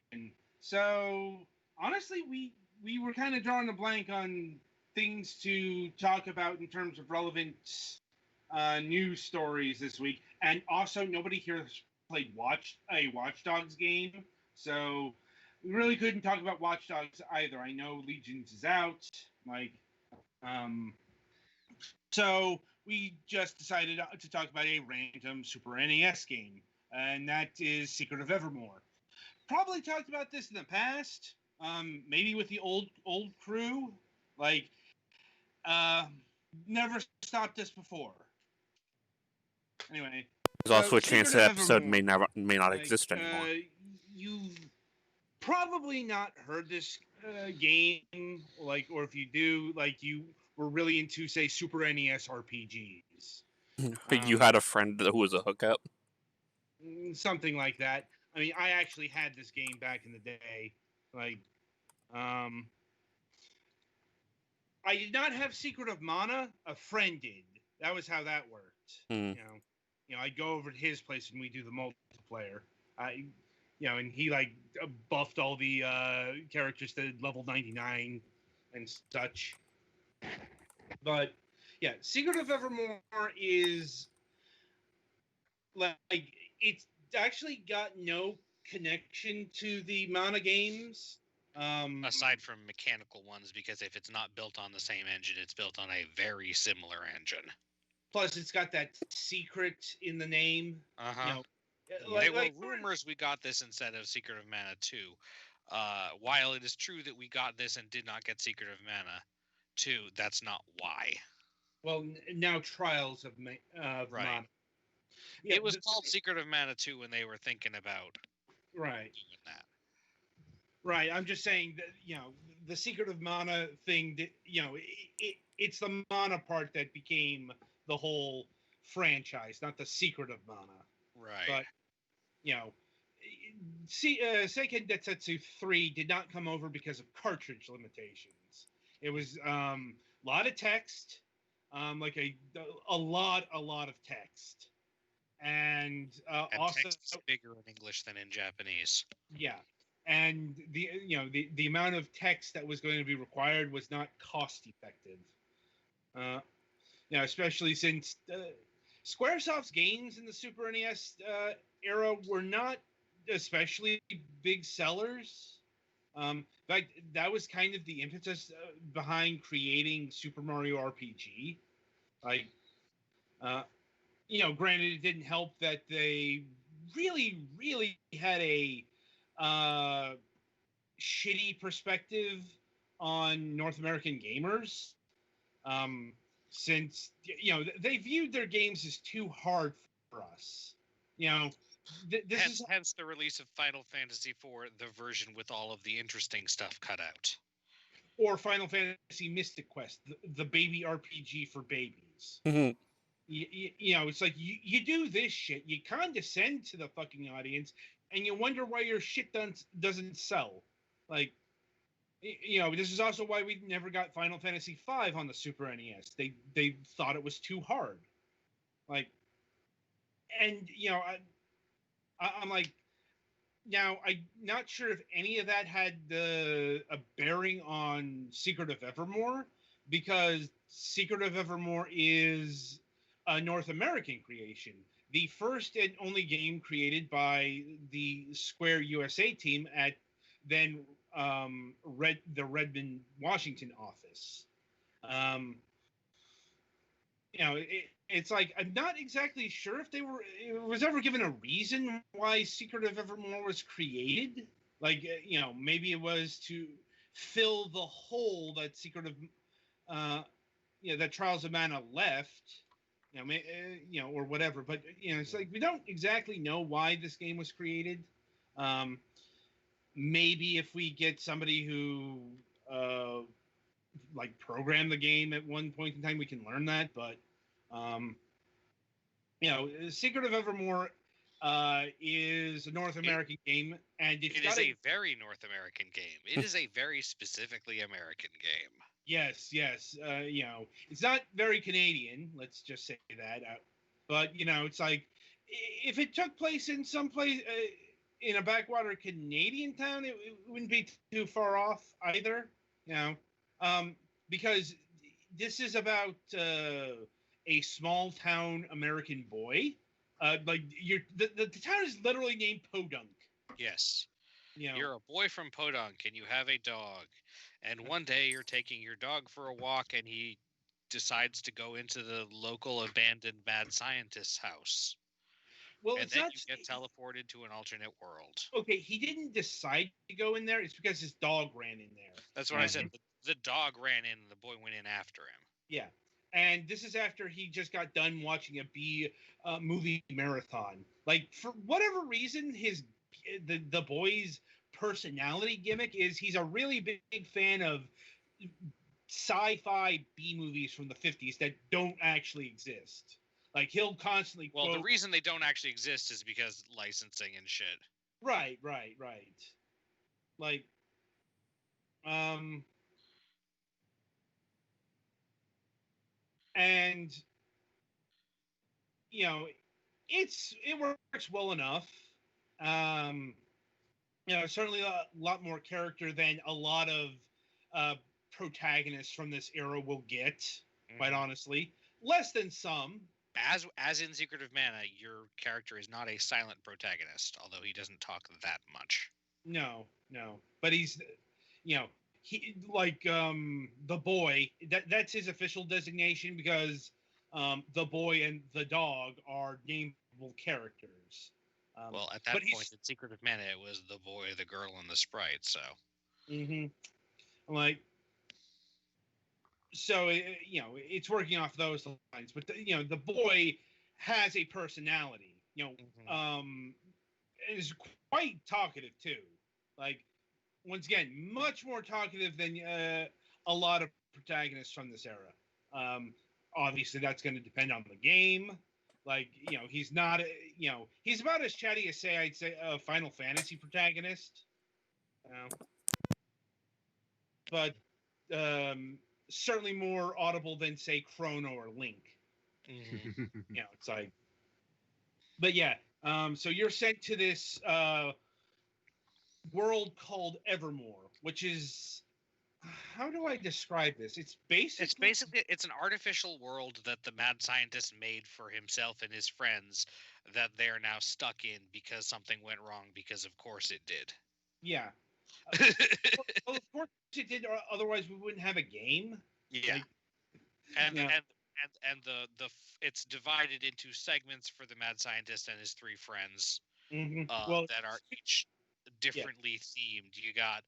So, honestly, we were kind of drawing a blank on things to talk about in terms of relevant news stories this week, and also nobody here has played a Watch Dogs game, so we really couldn't talk about Watch Dogs either. I know Legions is out, so we just decided to talk about a random Super NES game, and that is Secret of Evermore. Probably talked about this in the past, maybe with the old crew, never stopped this before. Anyway, there's also a chance that episode may not exist anymore. You've probably not heard this game, or if you do, you were really into, say, Super NES RPGs. You had a friend who was a hookup? Something like that. I mean, I actually had this game back in the day. I did not have Secret of Mana. A friend did. That was how that worked. I'd go over to his place and we do the multiplayer. And he buffed all the characters to level 99 and such. But yeah, Secret of Evermore is it's actually got no connection to the Mana games. Aside from mechanical ones, because if it's not built on the same engine, it's built on a very similar engine. Plus, it's got that secret in the name. There were rumors we got this instead of Secret of Mana 2. While it is true that we got this and did not get Secret of Mana 2, that's not why. Well, now Trials of Mana. Yeah, it was called Secret of Mana 2 when they were thinking about doing that. Right. I'm just saying that, the Secret of Mana thing, that, it's the Mana part that became the whole franchise, not the Secret of Mana. Right. But, Seiken Densetsu 3 did not come over because of cartridge limitations. It was a lot of text, a lot of text. And also text is bigger in English than in Japanese. Yeah. And the amount of text that was going to be required was not cost effective. Especially since Squaresoft's games in the Super NES era were not especially big sellers. In fact, that was kind of the impetus behind creating Super Mario RPG. Granted, it didn't help that they really, really had a shitty perspective on North American gamers, since they viewed their games as too hard for us. Hence the release of Final Fantasy IV, the version with all of the interesting stuff cut out, or Final Fantasy Mystic Quest, the baby RPG for babies. Mm-hmm. It's like you do this shit, you condescend to the fucking audience, and you wonder why your shit doesn't sell. This is also why we never got Final Fantasy V on the Super NES. They thought it was too hard. I'm like, now I'm not sure if any of that had a bearing on Secret of Evermore, because Secret of Evermore is a North American creation. The first and only game created by the Square USA team at then the Redmond, Washington office. It's like, I'm not exactly sure if it was ever given a reason why Secret of Evermore was created. Maybe it was to fill the hole that that Trials of Mana left. Or whatever. But it's like, we don't exactly know why this game was created. Maybe if we get somebody who like program the game at one point in time. We can learn that, but Secret of Evermore is a North American game, and it is a very North American game. It is a very specifically American game. Yes. It's not very Canadian. Let's just say that. But it's like if it took place in some place in a backwater Canadian town, it wouldn't be too far off either. Because this is about a small town American boy. The town is literally named Podunk. Yes. You're a boy from Podunk and you have a dog. And one day you're taking your dog for a walk and he decides to go into the local abandoned mad scientist's house. Well, and then you get teleported to an alternate world. Okay, he didn't decide to go in there. It's because his dog ran in there. That's what I said. The dog ran in and the boy went in after him. Yeah. And this is after he just got done watching a B movie marathon. Like, for whatever reason, the boy's personality gimmick is he's a really big fan of sci-fi B movies from the 50s that don't actually exist. Like, he'll constantly quote... Well, the reason they don't actually exist is because licensing and shit. Right. Like, and, it works well enough. Certainly a lot more character than a lot of protagonists from this era will get, quite honestly. Less than some. As in Secret of Mana, your character is not a silent protagonist, although he doesn't talk that much. No. But he's, he like the boy. That's his official designation because the boy and the dog are nameable characters. Well, at that point in Secret of Mana, it was the boy, the girl, and the sprite. So. Like. So it's working off those lines, but the boy has a personality. Is quite talkative too. Like, once again, much more talkative than a lot of protagonists from this era. Obviously, that's going to depend on the game. Like, he's not. He's about as chatty as I'd say a Final Fantasy protagonist. But. Certainly more audible than, say, Chrono or Link. It's like... But yeah, so you're sent to this world called Evermore, which is... How do I describe this? It's basically an artificial world that the mad scientist made for himself and his friends that they are now stuck in because something went wrong, because of course it did. Yeah. Well, of course it did. Otherwise, we wouldn't have a game. Yeah, and the it's divided into segments for the mad scientist and his three friends that are each differently themed. You got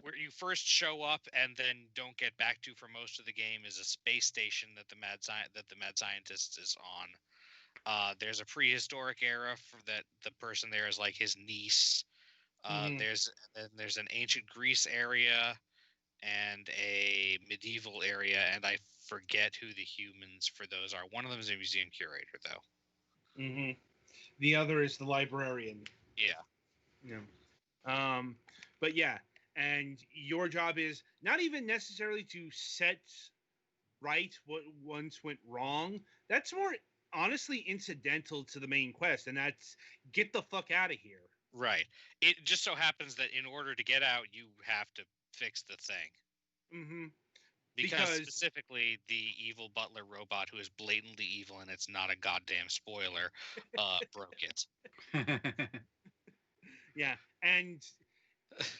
where you first show up and then don't get back to for most of the game is a space station that the mad scientist is on. There's a prehistoric era for that the person there is like his niece. There's an ancient Greece area and a medieval area, and I forget who the humans for those are. One of them is a museum curator, though. The other is the librarian. Yeah. But yeah, and your job is not even necessarily to set right what once went wrong. That's more honestly incidental to the main quest, and that's get the fuck out of here. Right. It just so happens that in order to get out, you have to fix the thing. Because specifically, the evil butler robot, who is blatantly evil, and it's not a goddamn spoiler, broke it. Yeah, and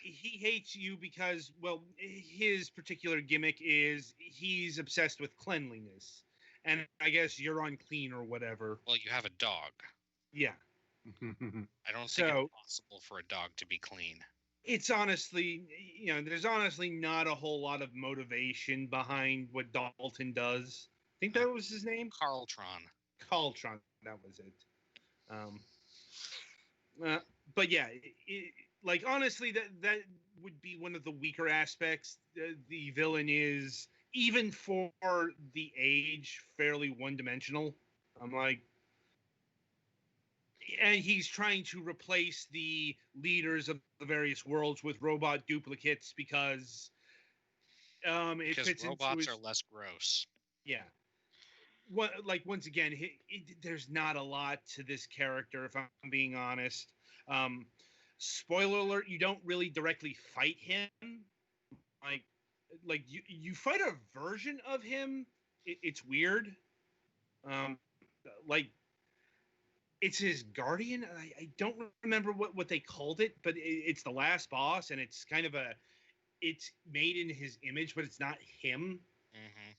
he hates you because, well, his particular gimmick is he's obsessed with cleanliness. And I guess you're unclean or whatever. Well, you have a dog. Yeah. I don't think it's possible for a dog to be clean. It's honestly, there's honestly not a whole lot of motivation behind what Dalton does. I think that was his name? Carltron, that was it. But yeah, like honestly, that would be one of the weaker aspects. The villain is, even for the age, fairly one-dimensional. I'm like, and he's trying to replace the leaders of the various worlds with robot duplicates because it fits into robots his, are less gross. yeah. Like once again, there's not a lot to this character, if I'm being honest. Um, Spoiler alert: you don't really directly fight him. Like, you fight a version of him. It's weird. Um, like it's his guardian. I don't remember what they called it, but it's the last boss, and it's kind of it's made in his image, but it's not him. Mm-hmm.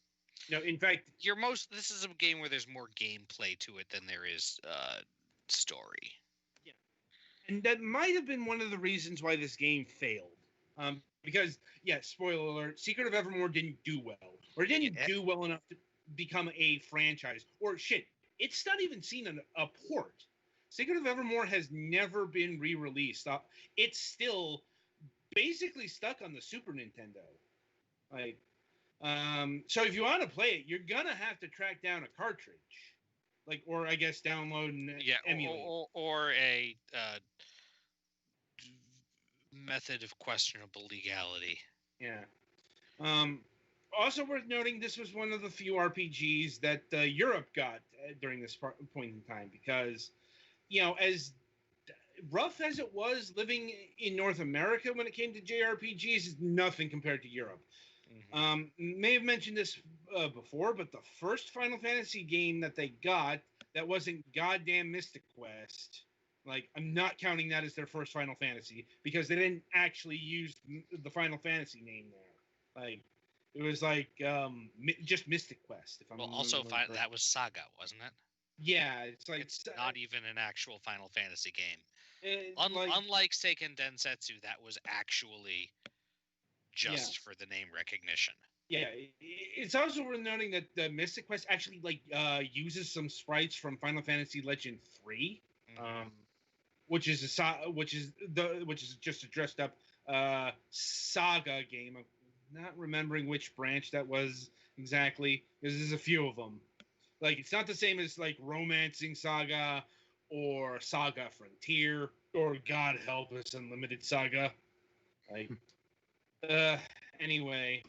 No, in fact, this is a game where there's more gameplay to it than there is story. Yeah, and that might have been one of the reasons why this game failed. Because, yeah, spoiler alert, Secret of Evermore didn't do well, or it didn't do well enough to become a franchise. Or shit, it's not even seen a port. Secret of Evermore has never been re-released. It's still basically stuck on the Super Nintendo. Like, so if you want to play it, you're gonna have to track down a cartridge, like, or I guess download and emulate, or a method of questionable legality. Yeah. Also worth noting, this was one of the few RPGs that Europe got during this point in time, because, as rough as it was living in North America when it came to JRPGs, is nothing compared to Europe. Mm-hmm. May have mentioned this before, but the first Final Fantasy game that they got that wasn't goddamn Mystic Quest, like, I'm not counting that as their first Final Fantasy, because they didn't actually use the Final Fantasy name there. Like, it was like just Mystic Quest. If I'm that was Saga, wasn't it? Yeah, it's like it's not even an actual Final Fantasy game. Like, unlike Seiken Densetsu, that was actually just for the name recognition. Yeah, it's also worth noting that the Mystic Quest actually uses some sprites from Final Fantasy Legend 3, which is just a dressed up Saga game. I'm not remembering which branch that was exactly, because there's a few of them. Like, it's not the same as like Romancing Saga or Saga Frontier or God Help Us Unlimited Saga. Like, anyway,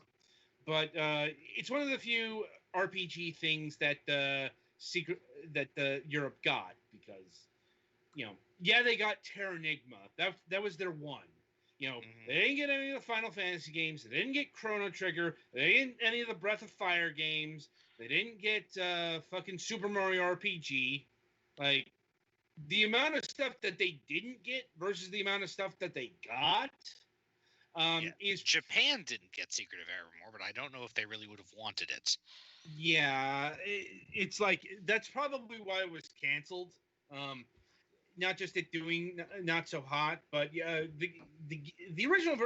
but it's one of the few RPG things that Europe got, because they got Terranigma. That was their one. They didn't get any of the Final Fantasy games. They didn't get Chrono Trigger. They didn't get any of the Breath of Fire games. They didn't get fucking Super Mario RPG. Like, the amount of stuff that they didn't get versus the amount of stuff that they got is... Japan didn't get Secret of Evermore, but I don't know if they really would have wanted it. Yeah, it's like, that's probably why it was canceled. Not just it doing not so hot, but the original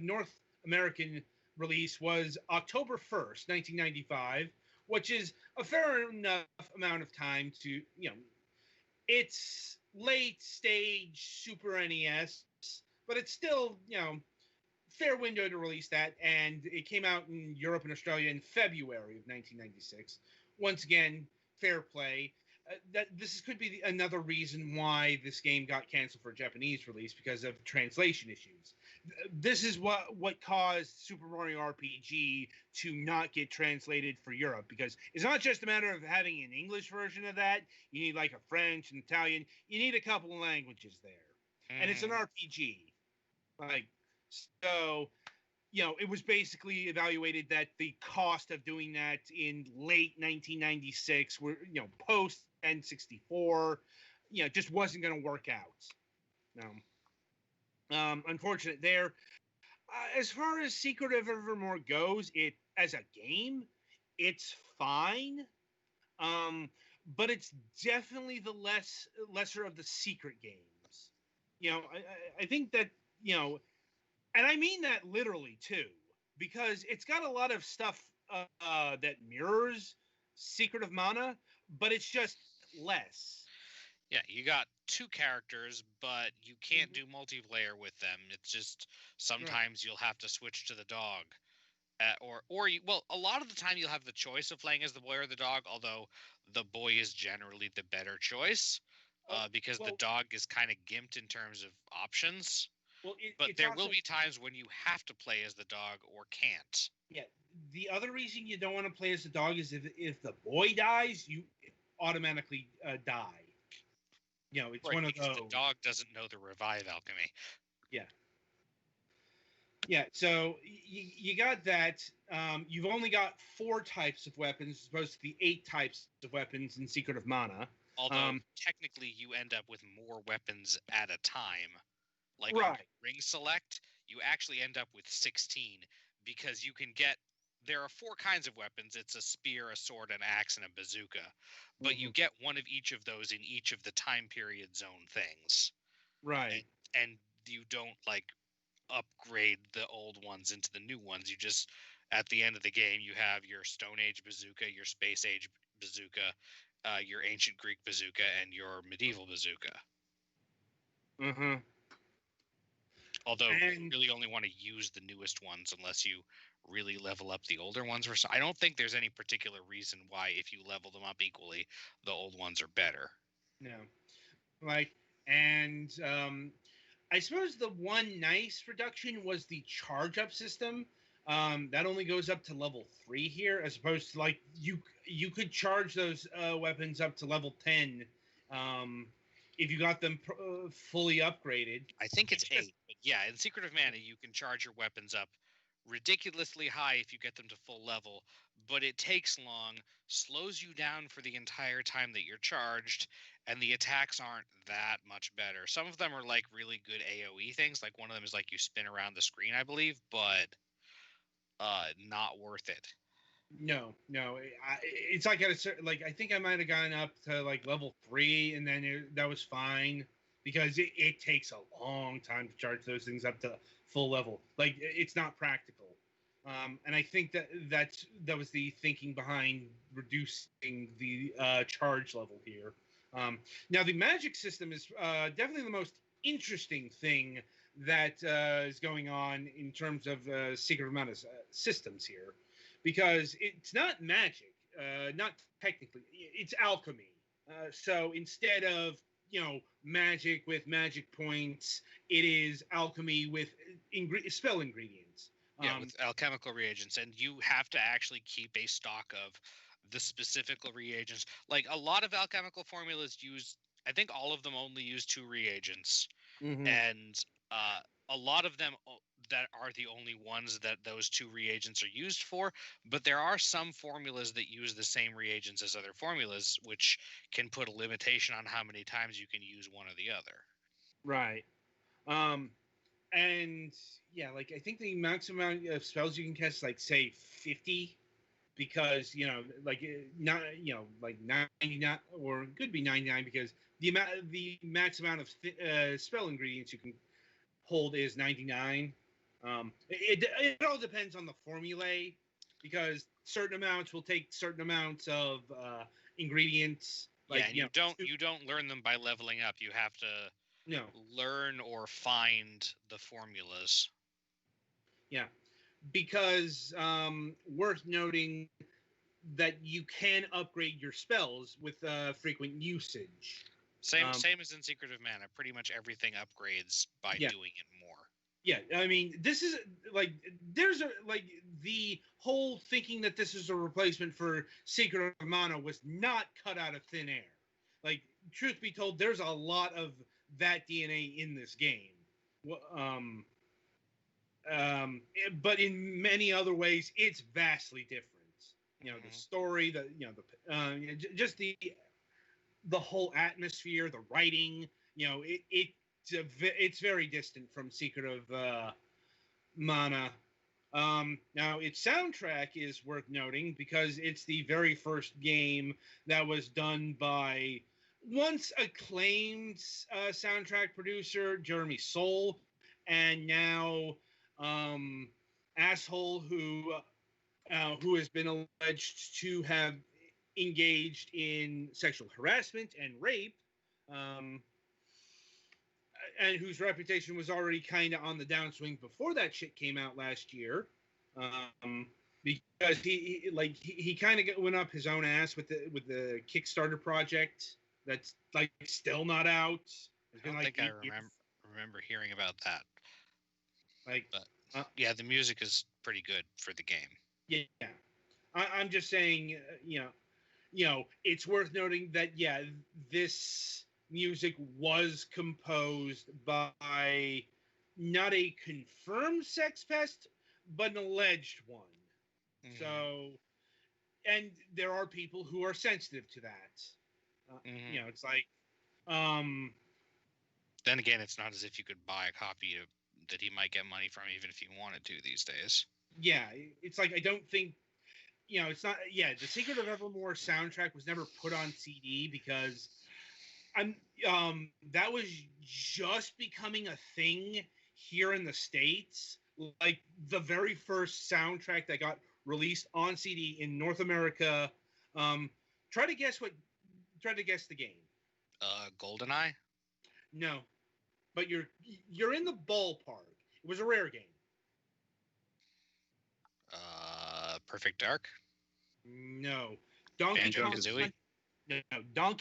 North American release was October 1st, 1995, which is a fair enough amount of time to, it's late stage Super NES, but it's still, fair window to release that, and it came out in Europe and Australia in February of 1996. Once again, fair play. This could be another reason why this game got canceled for Japanese release, because of translation issues. This is what caused Super Mario RPG to not get translated for Europe, because it's not just a matter of having an English version of that. You need like a French and Italian. You need a couple of languages there. And it's an RPG. Like, so... it was basically evaluated that the cost of doing that in late 1996, were, post N64, just wasn't going to work out. No. Unfortunate there. As far as Secret of Evermore goes, it as a game, it's fine. But it's definitely the lesser of the secret games. I think that, and I mean that literally, too, because it's got a lot of stuff that mirrors Secret of Mana, but it's just less. Yeah, you got 2 characters, but you can't do multiplayer with them. It's just sometimes you'll have to switch to the dog. Well, a lot of the time you'll have the choice of playing as the boy or the dog, although the boy is generally the better choice because the dog is kind of gimped in terms of options. Well, but there will be times when you have to play as the dog or can't. Yeah, the other reason you don't want to play as the dog is if the boy dies, you automatically die. You know, it's one of those. The dog doesn't know the revive alchemy. Yeah. Yeah, so you got that. You've only got 4 types of weapons as opposed to the 8 types of weapons in Secret of Mana. Although, technically, you end up with more weapons at a time. Like right. on Ring Select, you actually end up with 16 because you can get... There are 4 kinds of weapons. It's a spear, a sword, an axe, and a bazooka. But you get one of each of those in each of the time period zone things. Right. And you don't, like, upgrade the old ones into the new ones. You just, at the end of the game, you have your Stone Age bazooka, your Space Age bazooka, your Ancient Greek bazooka, and your Medieval bazooka. Mm-hmm. Although you really only want to use the newest ones unless you really level up the older ones. I don't think there's any particular reason why, if you level them up equally, the old ones are better. No. And I suppose the one nice reduction was the charge-up system. That only goes up to level 3 here, as opposed to, like, you could charge those weapons up to level 10 if you got them fully upgraded. I think it's 8. But yeah, in Secret of Mana, you can charge your weapons up ridiculously high if you get them to full level, but it takes long, slows you down for the entire time that you're charged, and the attacks aren't that much better. Some of them are like really good AoE things, like one of them is like you spin around the screen, I believe, but not worth it. No, it's like at a certain, like, I think I might have gone up to like level 3, and then that was fine because it takes a long time to charge those things up to full level. Like, it's not practical. And I think that was the thinking behind reducing the charge level here. Now, the magic system is definitely the most interesting thing that is going on in terms of Secret of Mana's systems here. Because it's not magic, not technically. It's alchemy. So instead of, magic with magic points, it is alchemy with spell ingredients. Yeah, with alchemical reagents. And you have to actually keep a stock of the specific reagents. Like, a lot of alchemical formulas use... I think all of them only use 2 reagents. Mm-hmm. And a lot of them that are the only ones that those 2 reagents are used for, but there are some formulas that use the same reagents as other formulas, which can put a limitation on how many times you can use one or the other. Right. And yeah, like, I think the maximum amount of spells you can cast, like, say 50, because, like, not, like 99, or it could be 99, because the max amount of spell ingredients you can hold is 99. It all depends on the formulae, because certain amounts will take certain amounts of ingredients. Like, yeah, you don't learn them by leveling up. You have to learn or find the formulas. Yeah, because worth noting that you can upgrade your spells with frequent usage. Same as in Secret of Mana. Pretty much everything upgrades by doing it more. Yeah, I mean, this is, like, there's the whole thinking that this is a replacement for Secret of Mana was not cut out of thin air. Like, truth be told, there's a lot of that DNA in this game. But in many other ways, it's vastly different. The story, just the whole atmosphere, the writing, it's very distant from Secret of Mana. Now, its soundtrack is worth noting because it's the very first game that was done by once acclaimed soundtrack producer Jeremy Soule, and now asshole who has been alleged to have engaged in sexual harassment and rape, um, and whose reputation was already kind of on the downswing before that shit came out last year, because he kind of went up his own ass with the Kickstarter project that's like still not out. I don't think I remember hearing about that. Like, but yeah, the music is pretty good for the game. Yeah, I'm just saying, it's worth noting that this music was composed by not a confirmed sex pest, but an alleged one. Mm-hmm. So, and there are people who are sensitive to that. It's like, then again, it's not as if you could buy a copy that he might get money from, even if you wanted to these days. Yeah, it's like, I don't think, it's not. Yeah, the Secret of Evermore soundtrack was never put on CD because that was just becoming a thing here in the States. Like, the very first soundtrack that got released on CD in North America. Try to guess the game. GoldenEye? No, but you're in the ballpark. It was a rare game. Perfect Dark? No. Donkey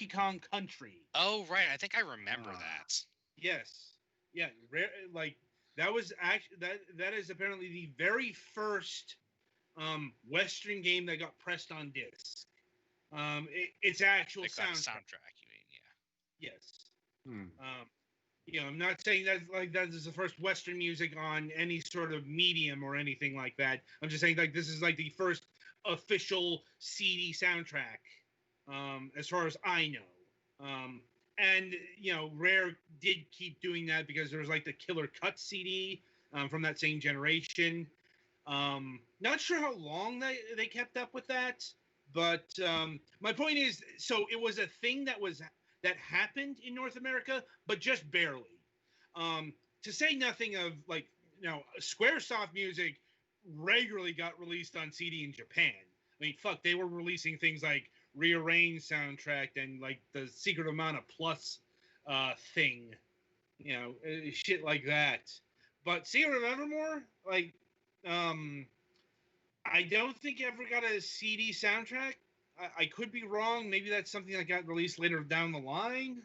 Kong Country. Oh, right. I think I remember that. Yes. Yeah. Like, that was actually that is apparently the very first Western game that got pressed on disc. Its actual soundtrack. You mean? Yeah. Yes. I'm not saying that is the first Western music on any sort of medium or anything like that. I'm just saying, like, this is like the first official CD soundtrack, as far as I know. And Rare did keep doing that because there was like the Killer Cut CD from that same generation. Not sure how long they kept up with that, but my point is, so it was a thing that happened in North America, but just barely. To say nothing of, like, Squaresoft music regularly got released on CD in Japan. I mean, fuck, they were releasing things like Rearranged soundtrack and like the Secret of Mana Plus thing, shit like that. But Secret of Evermore, like, I don't think it ever got a CD soundtrack. I could be wrong. Maybe that's something that got released later down the line.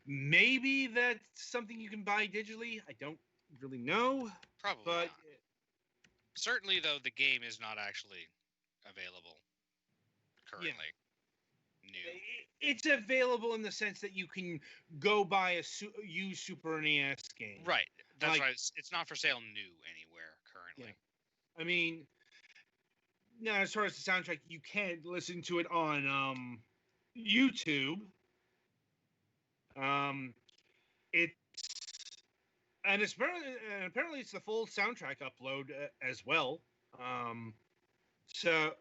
Maybe that's something you can buy digitally. I don't really know. Probably but not. Certainly, though, the game is not actually available currently. New. It's available in the sense that you can go buy a used Super NES game. Right. That's right. It's not for sale new anywhere currently. Yeah. I mean, now as far as the soundtrack, you can listen to it on YouTube. Apparently it's the full soundtrack upload as well. So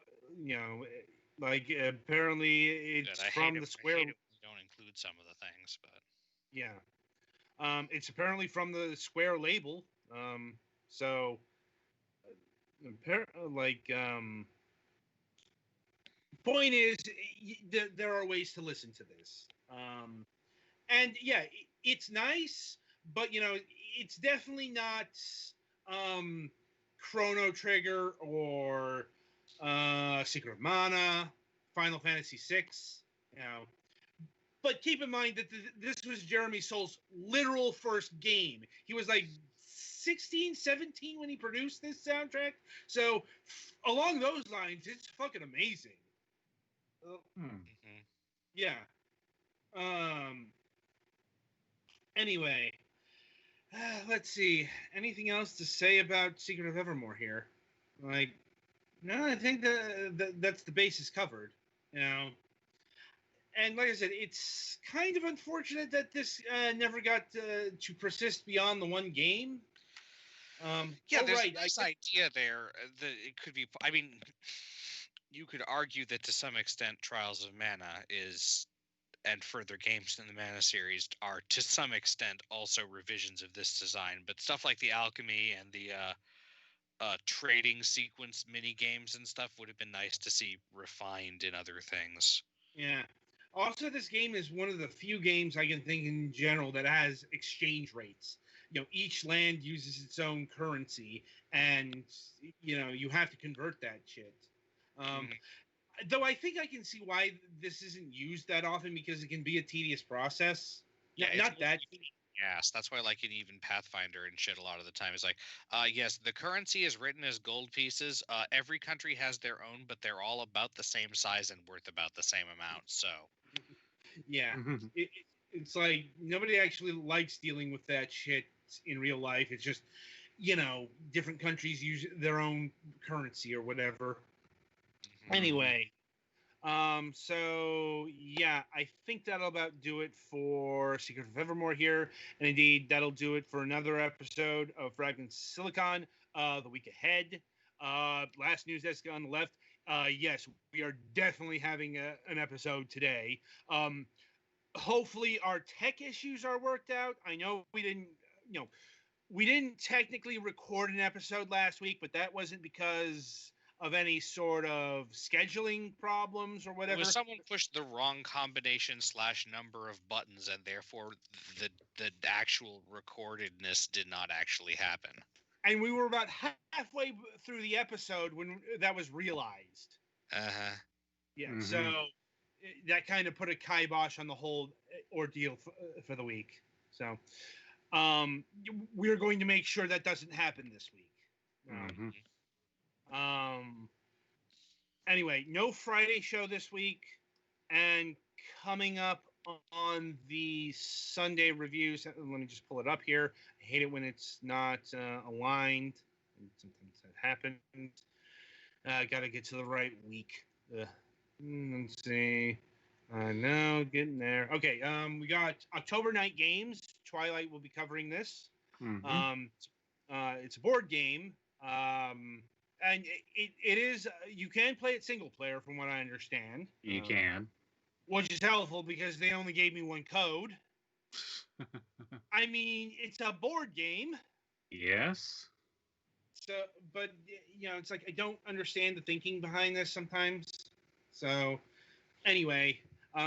apparently it's from the Square. I hate it when you don't include some of the things, but yeah, it's apparently from the Square label. So point is, there are ways to listen to this. And yeah, it's nice, but it's definitely not Chrono Trigger or Secret of Mana, Final Fantasy VI. But keep in mind that this was Jeremy Soul's literal first game. He was like 16, 17 when he produced this soundtrack. So along those lines, it's fucking amazing. Yeah. Anyway, let's see. Anything else to say about Secret of Evermore here? Like, no, I think that's the basis covered. And like I said, it's kind of unfortunate that this never got to persist beyond the one game. There's this idea there that it could be. I mean, you could argue that to some extent, Trials of Mana and further games in the Mana series are to some extent also revisions of this design. But stuff like the alchemy and the trading sequence mini games and stuff would have been nice to see refined in other things. Yeah. Also, this game is one of the few games I can think in general that has exchange rates. Each land uses its own currency, and you have to convert that shit. Though I think I can see why this isn't used that often, because it can be a tedious process. Yeah, Not that. Yes, that's why, like, in even Pathfinder and shit, a lot of the time is like, yes, the currency is written as gold pieces. Every country has their own, but they're all about the same size and worth about the same amount. So, yeah, it's like nobody actually likes dealing with that shit in real life. It's just, different countries use their own currency or whatever. Anyway, so yeah, I think that'll about do it for Secret of Evermore here, and indeed that'll do it for another episode of Fragments Silicon. The week ahead, last news desk on the left. Yes, we are definitely having an episode today. Hopefully, our tech issues are worked out. I know we didn't technically record an episode last week, but that wasn't because of any sort of scheduling problems or whatever. Someone pushed the wrong combination / number of buttons, and therefore the actual recordedness did not actually happen. And we were about halfway through the episode when that was realized. Yeah, so that kind of put a kibosh on the whole ordeal for the week. So we're going to make sure that doesn't happen this week. Anyway, no Friday show this week, and coming up on the Sunday reviews. Let me just pull it up here. I hate it when it's not aligned. Sometimes that happens. Got to get to the right week. Let's see. No, getting there. Okay. We got October Night Games. Twilight will be covering this. It's a board game. And it is, you can play it single player from what I understand. You can. Which is helpful because they only gave me one code. I mean, it's a board game. Yes. So, but, it's like I don't understand the thinking behind this sometimes. So, anyway,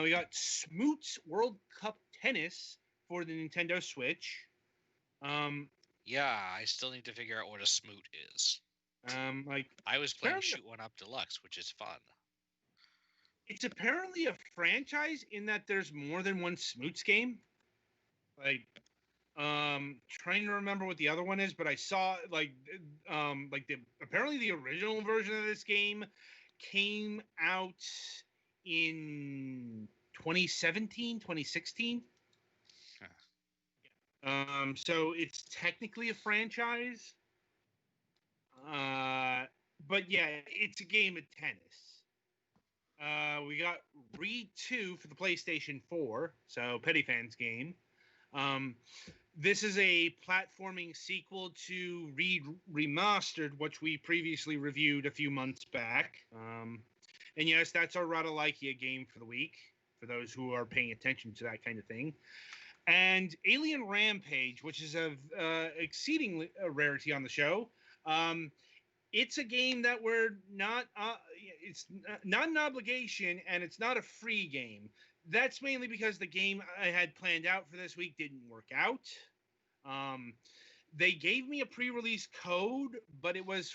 we got Smoot's World Cup Tennis for the Nintendo Switch. Yeah, I still need to figure out what a Smoot is. I was playing Shoot One Up Deluxe, which is fun. It's apparently a franchise in that there's more than one Smoots game. Trying to remember what the other one is, but I saw apparently the original version of this game came out in 2017, 2016. So it's technically a franchise. But yeah, it's a game of tennis. We got Reed 2 for the PlayStation 4, so Petty Fan's game. This is a platforming sequel to Reed Remastered, which we previously reviewed a few months back. And yes, that's our Radalaikia game for the week, for those who are paying attention to that kind of thing. And Alien Rampage, which is a exceedingly rarity on the show. It's a game that we're not, it's not an obligation, and it's not a free game. That's mainly because the game I had planned out for this week didn't work out. They gave me a pre-release code, but it was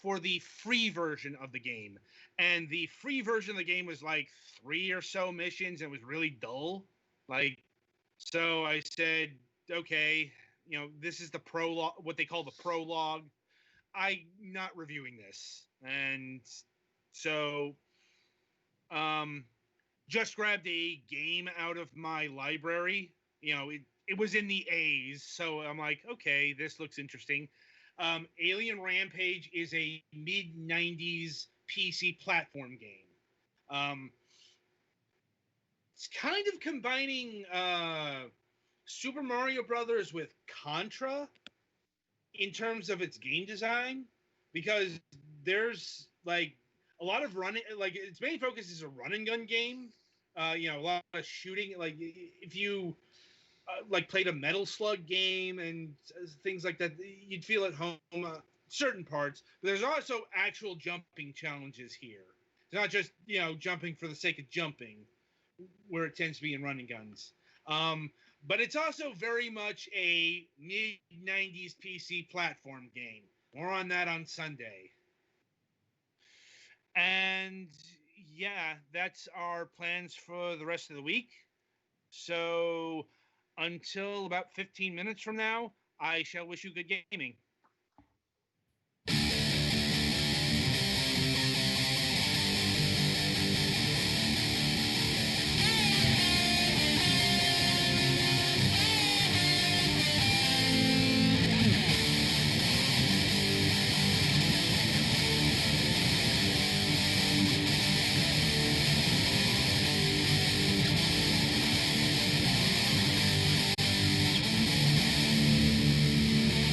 for the free version of the game. And the free version of the game was like 3 or so missions, and it was really dull. So I said, okay, this is the prologue, what they call the prologue. I'm not reviewing this. And so just grabbed a game out of my library. It was in the A's, so I'm like, okay, this looks interesting. Alien Rampage is a mid-90s PC platform game. It's kind of combining Super Mario Brothers with Contra in terms of its game design, because there's a lot of running, its main focus is a run and gun game. A lot of shooting. If you played a Metal Slug game and things like that, you'd feel at home certain parts. But there's also actual jumping challenges here. It's not just jumping for the sake of jumping, where it tends to be in running guns. But it's also very much a mid 90s PC platform game. More on that on Sunday. And yeah, that's our plans for the rest of the week. So until about 15 minutes from now, I shall wish you good gaming.